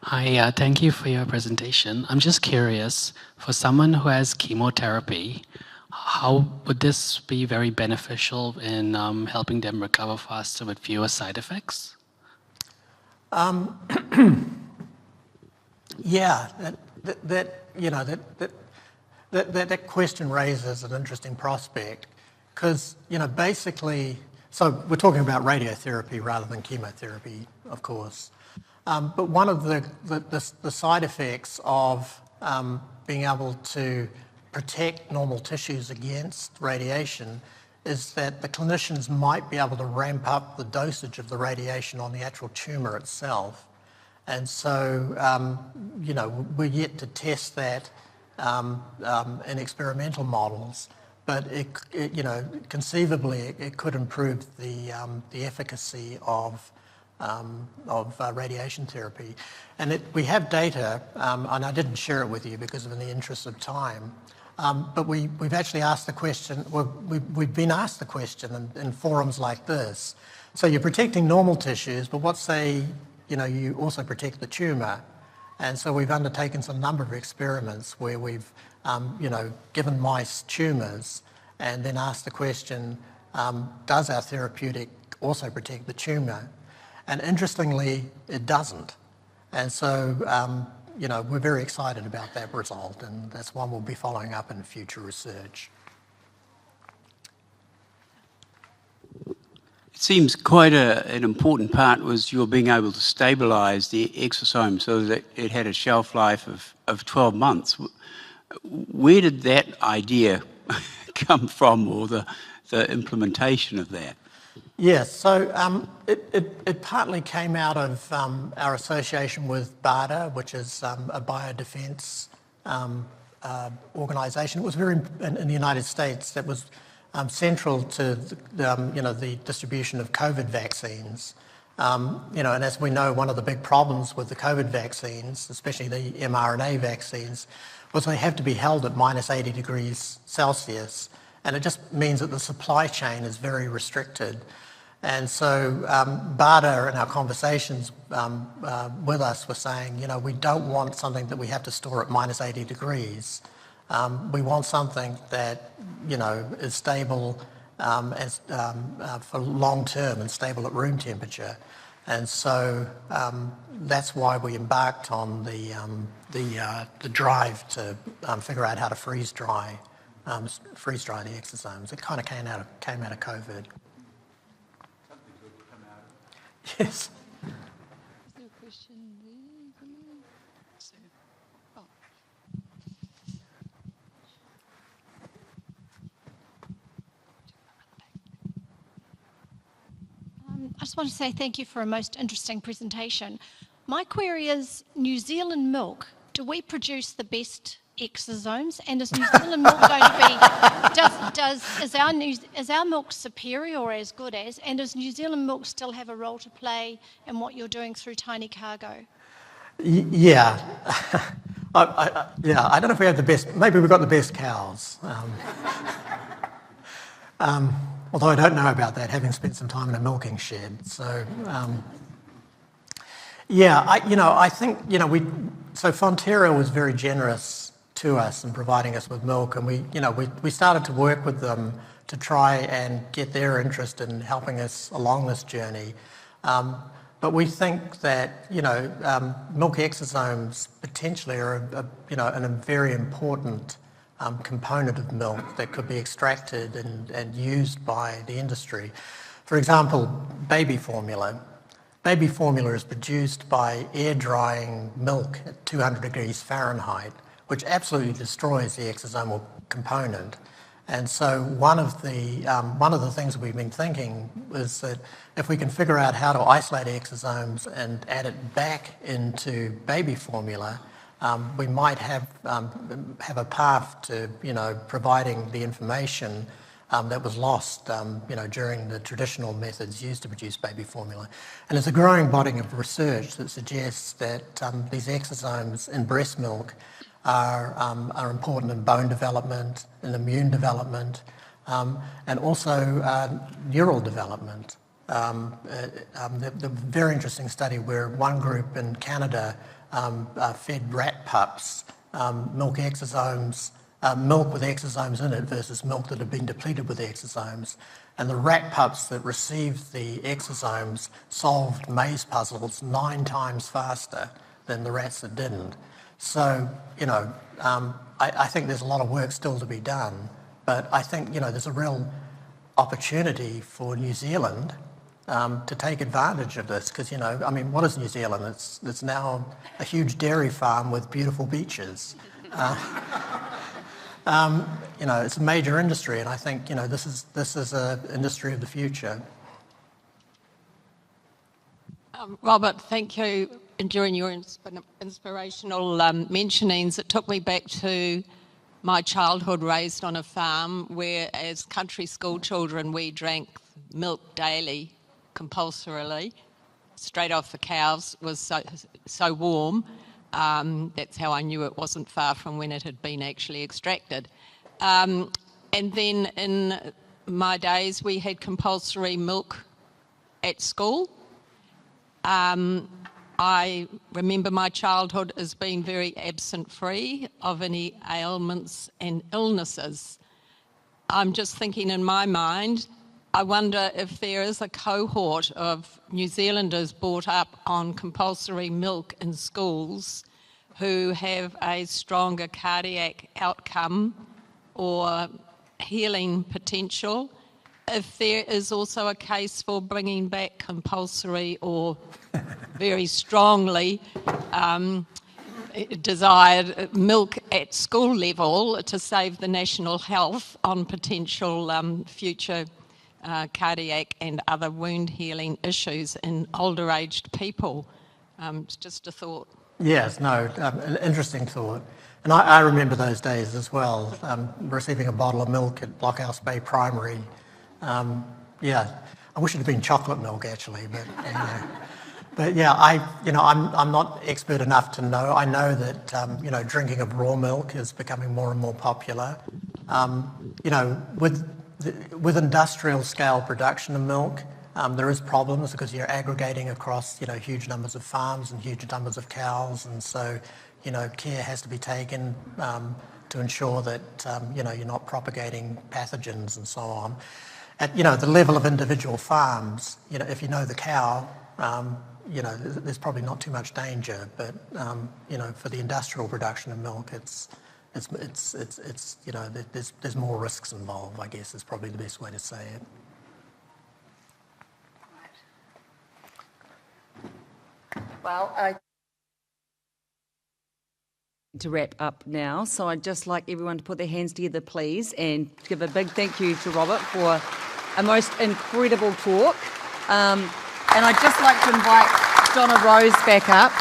S10: Hi, thank you for your presentation. I'm just curious, for someone who has chemotherapy, how would this be very beneficial in helping them recover faster with fewer side effects?
S9: Yeah, that question raises an interesting prospect because, basically, so we're talking about radiotherapy rather than chemotherapy, of course. But one of the side effects of being able to protect normal tissues against radiation is that the clinicians might be able to ramp up the dosage of the radiation on the actual tumour itself. And so, we're yet to test that in experimental models, but conceivably it could improve the efficacy of radiation therapy. And we have data, and I didn't share it with you because in the interest of time, but we've actually asked the question, we've been asked the question in forums like this. So you're protecting normal tissues, but what say, you also protect the tumour? And so we've undertaken some number of experiments where we've, given mice tumours and then asked the question, does our therapeutic also protect the tumour? And interestingly, it doesn't. And so, we're very excited about that result, and that's one we'll be following up in future research.
S11: It seems quite an important part was your being able to stabilise the exosome so that it had a shelf life of 12 months. Where did that idea come from, or the implementation of that?
S9: Yes, so it partly came out of our association with BARDA, which is a biodefence organisation. It was very, in the United States, that was central to the distribution of COVID vaccines. And as we know, one of the big problems with the COVID vaccines, especially the mRNA vaccines, was they have to be held at minus 80 degrees Celsius. And it just means that the supply chain is very restricted. And so BARDA, in our conversations with us, were saying, we don't want something that we have to store at minus 80 degrees. We want something that, is stable for long term and stable at room temperature. And so that's why we embarked on the drive to figure out how to freeze dry the exosomes. It kind of came out of COVID. Something good to come out of it. Yes. Is there a question there?
S8: I just want to say thank you for a most interesting presentation. My query is, New Zealand milk do we produce the best exosomes? And is New Zealand milk going to be, is our milk superior or as good as? And does New Zealand milk still have a role to play in what you're doing through Tiny Cargo?
S9: Yeah. I don't know if we have the best, maybe we've got the best cows. Although I don't know about that, having spent some time in a milking shed. So, I think, so Fonterra was very generous to us in providing us with milk, and we started to work with them to try and get their interest in helping us along this journey. But we think that, milk exosomes potentially are, a very important component of milk that could be extracted and used by the industry. For example, baby formula. Baby formula is produced by air drying milk at 200 degrees Fahrenheit, which absolutely destroys the exosomal component. And so one of the things we've been thinking is that if we can figure out how to isolate exosomes and add it back into baby formula, we might have a path to providing the information that was lost during the traditional methods used to produce baby formula. And there's a growing body of research that suggests that these exosomes in breast milk are important in bone development, in immune development, and also neural development. The very interesting study where one group in Canada fed rat pups milk exosomes, milk with exosomes in it versus milk that had been depleted with exosomes. And the rat pups that received the exosomes solved maze puzzles 9 times faster than the rats that didn't. So, I think there's a lot of work still to be done, but I think, there's a real opportunity for New Zealand to take advantage of this, because, what is New Zealand? It's now a huge dairy farm with beautiful beaches. It's a major industry, and I think, this is an industry of the future.
S12: Robert, thank you. During your inspirational mentionings, it took me back to my childhood raised on a farm where, as country school children, we drank milk daily, compulsorily, straight off the cows. It was so warm. That's how I knew it wasn't far from when it had been actually extracted. And then in my days, we had compulsory milk at school. I remember my childhood as being very absent-free of any ailments and illnesses. I'm just thinking in my mind, I wonder if there is a cohort of New Zealanders brought up on compulsory milk in schools who have a stronger cardiac outcome or healing potential, if there is also a case for bringing back compulsory or very strongly desired milk at school level to save the national health on potential future cardiac and other wound healing issues in older aged people. It's just a thought.
S9: Yes, no, an interesting thought. And I remember those days as well, receiving a bottle of milk at Blockhouse Bay Primary. I wish it had been chocolate milk actually, but But yeah, I'm not expert enough to know. I know that drinking of raw milk is becoming more and more popular. With industrial scale production of milk, there is problems because you're aggregating across huge numbers of farms and huge numbers of cows, and so care has to be taken to ensure that you're not propagating pathogens and so on. At the level of individual farms, if you know the cow, there's probably not too much danger, but for the industrial production of milk, there's more risks involved, I guess is probably the best way to say it.
S2: Well, to wrap up now, so I'd just like everyone to put their hands together, please, and give a big thank you to Robert for a most incredible talk. And I'd just like to invite Donna Rose back up.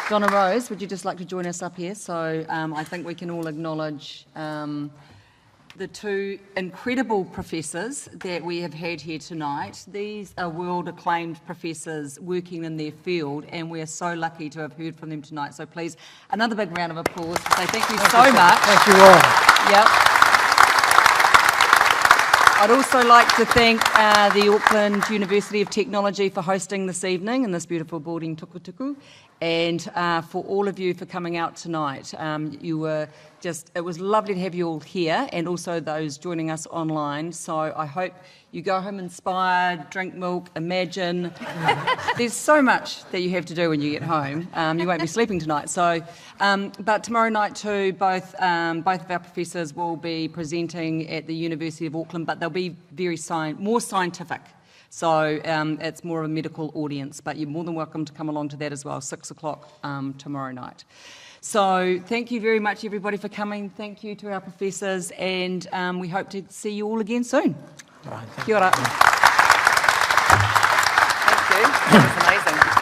S2: Donna Rose, would you just like to join us up here? So I think we can all acknowledge the two incredible professors that we have had here tonight. These are world-acclaimed professors working in their field, and we're so lucky to have heard from them tonight. So please, another big round of applause to say thank you so much.
S9: Thank you all.
S2: Yep. I'd also like to thank the Auckland University of Technology for hosting this evening in this beautiful building, tukutuku, and for all of you for coming out tonight. You were it was lovely to have you all here, and also those joining us online. So I hope you go home inspired, drink milk, imagine. There's so much that you have to do when you get home. You won't be sleeping tonight. So, but tomorrow night too, both of our professors will be presenting at the University of Auckland, but they'll be more scientific. So it's more of a medical audience, but you're more than welcome to come along to that as well, 6 o'clock tomorrow night. So thank you very much, everybody, for coming. Thank you to our professors, and we hope to see you all again soon.
S9: All right,
S2: Kia ora. Thank you. That was amazing.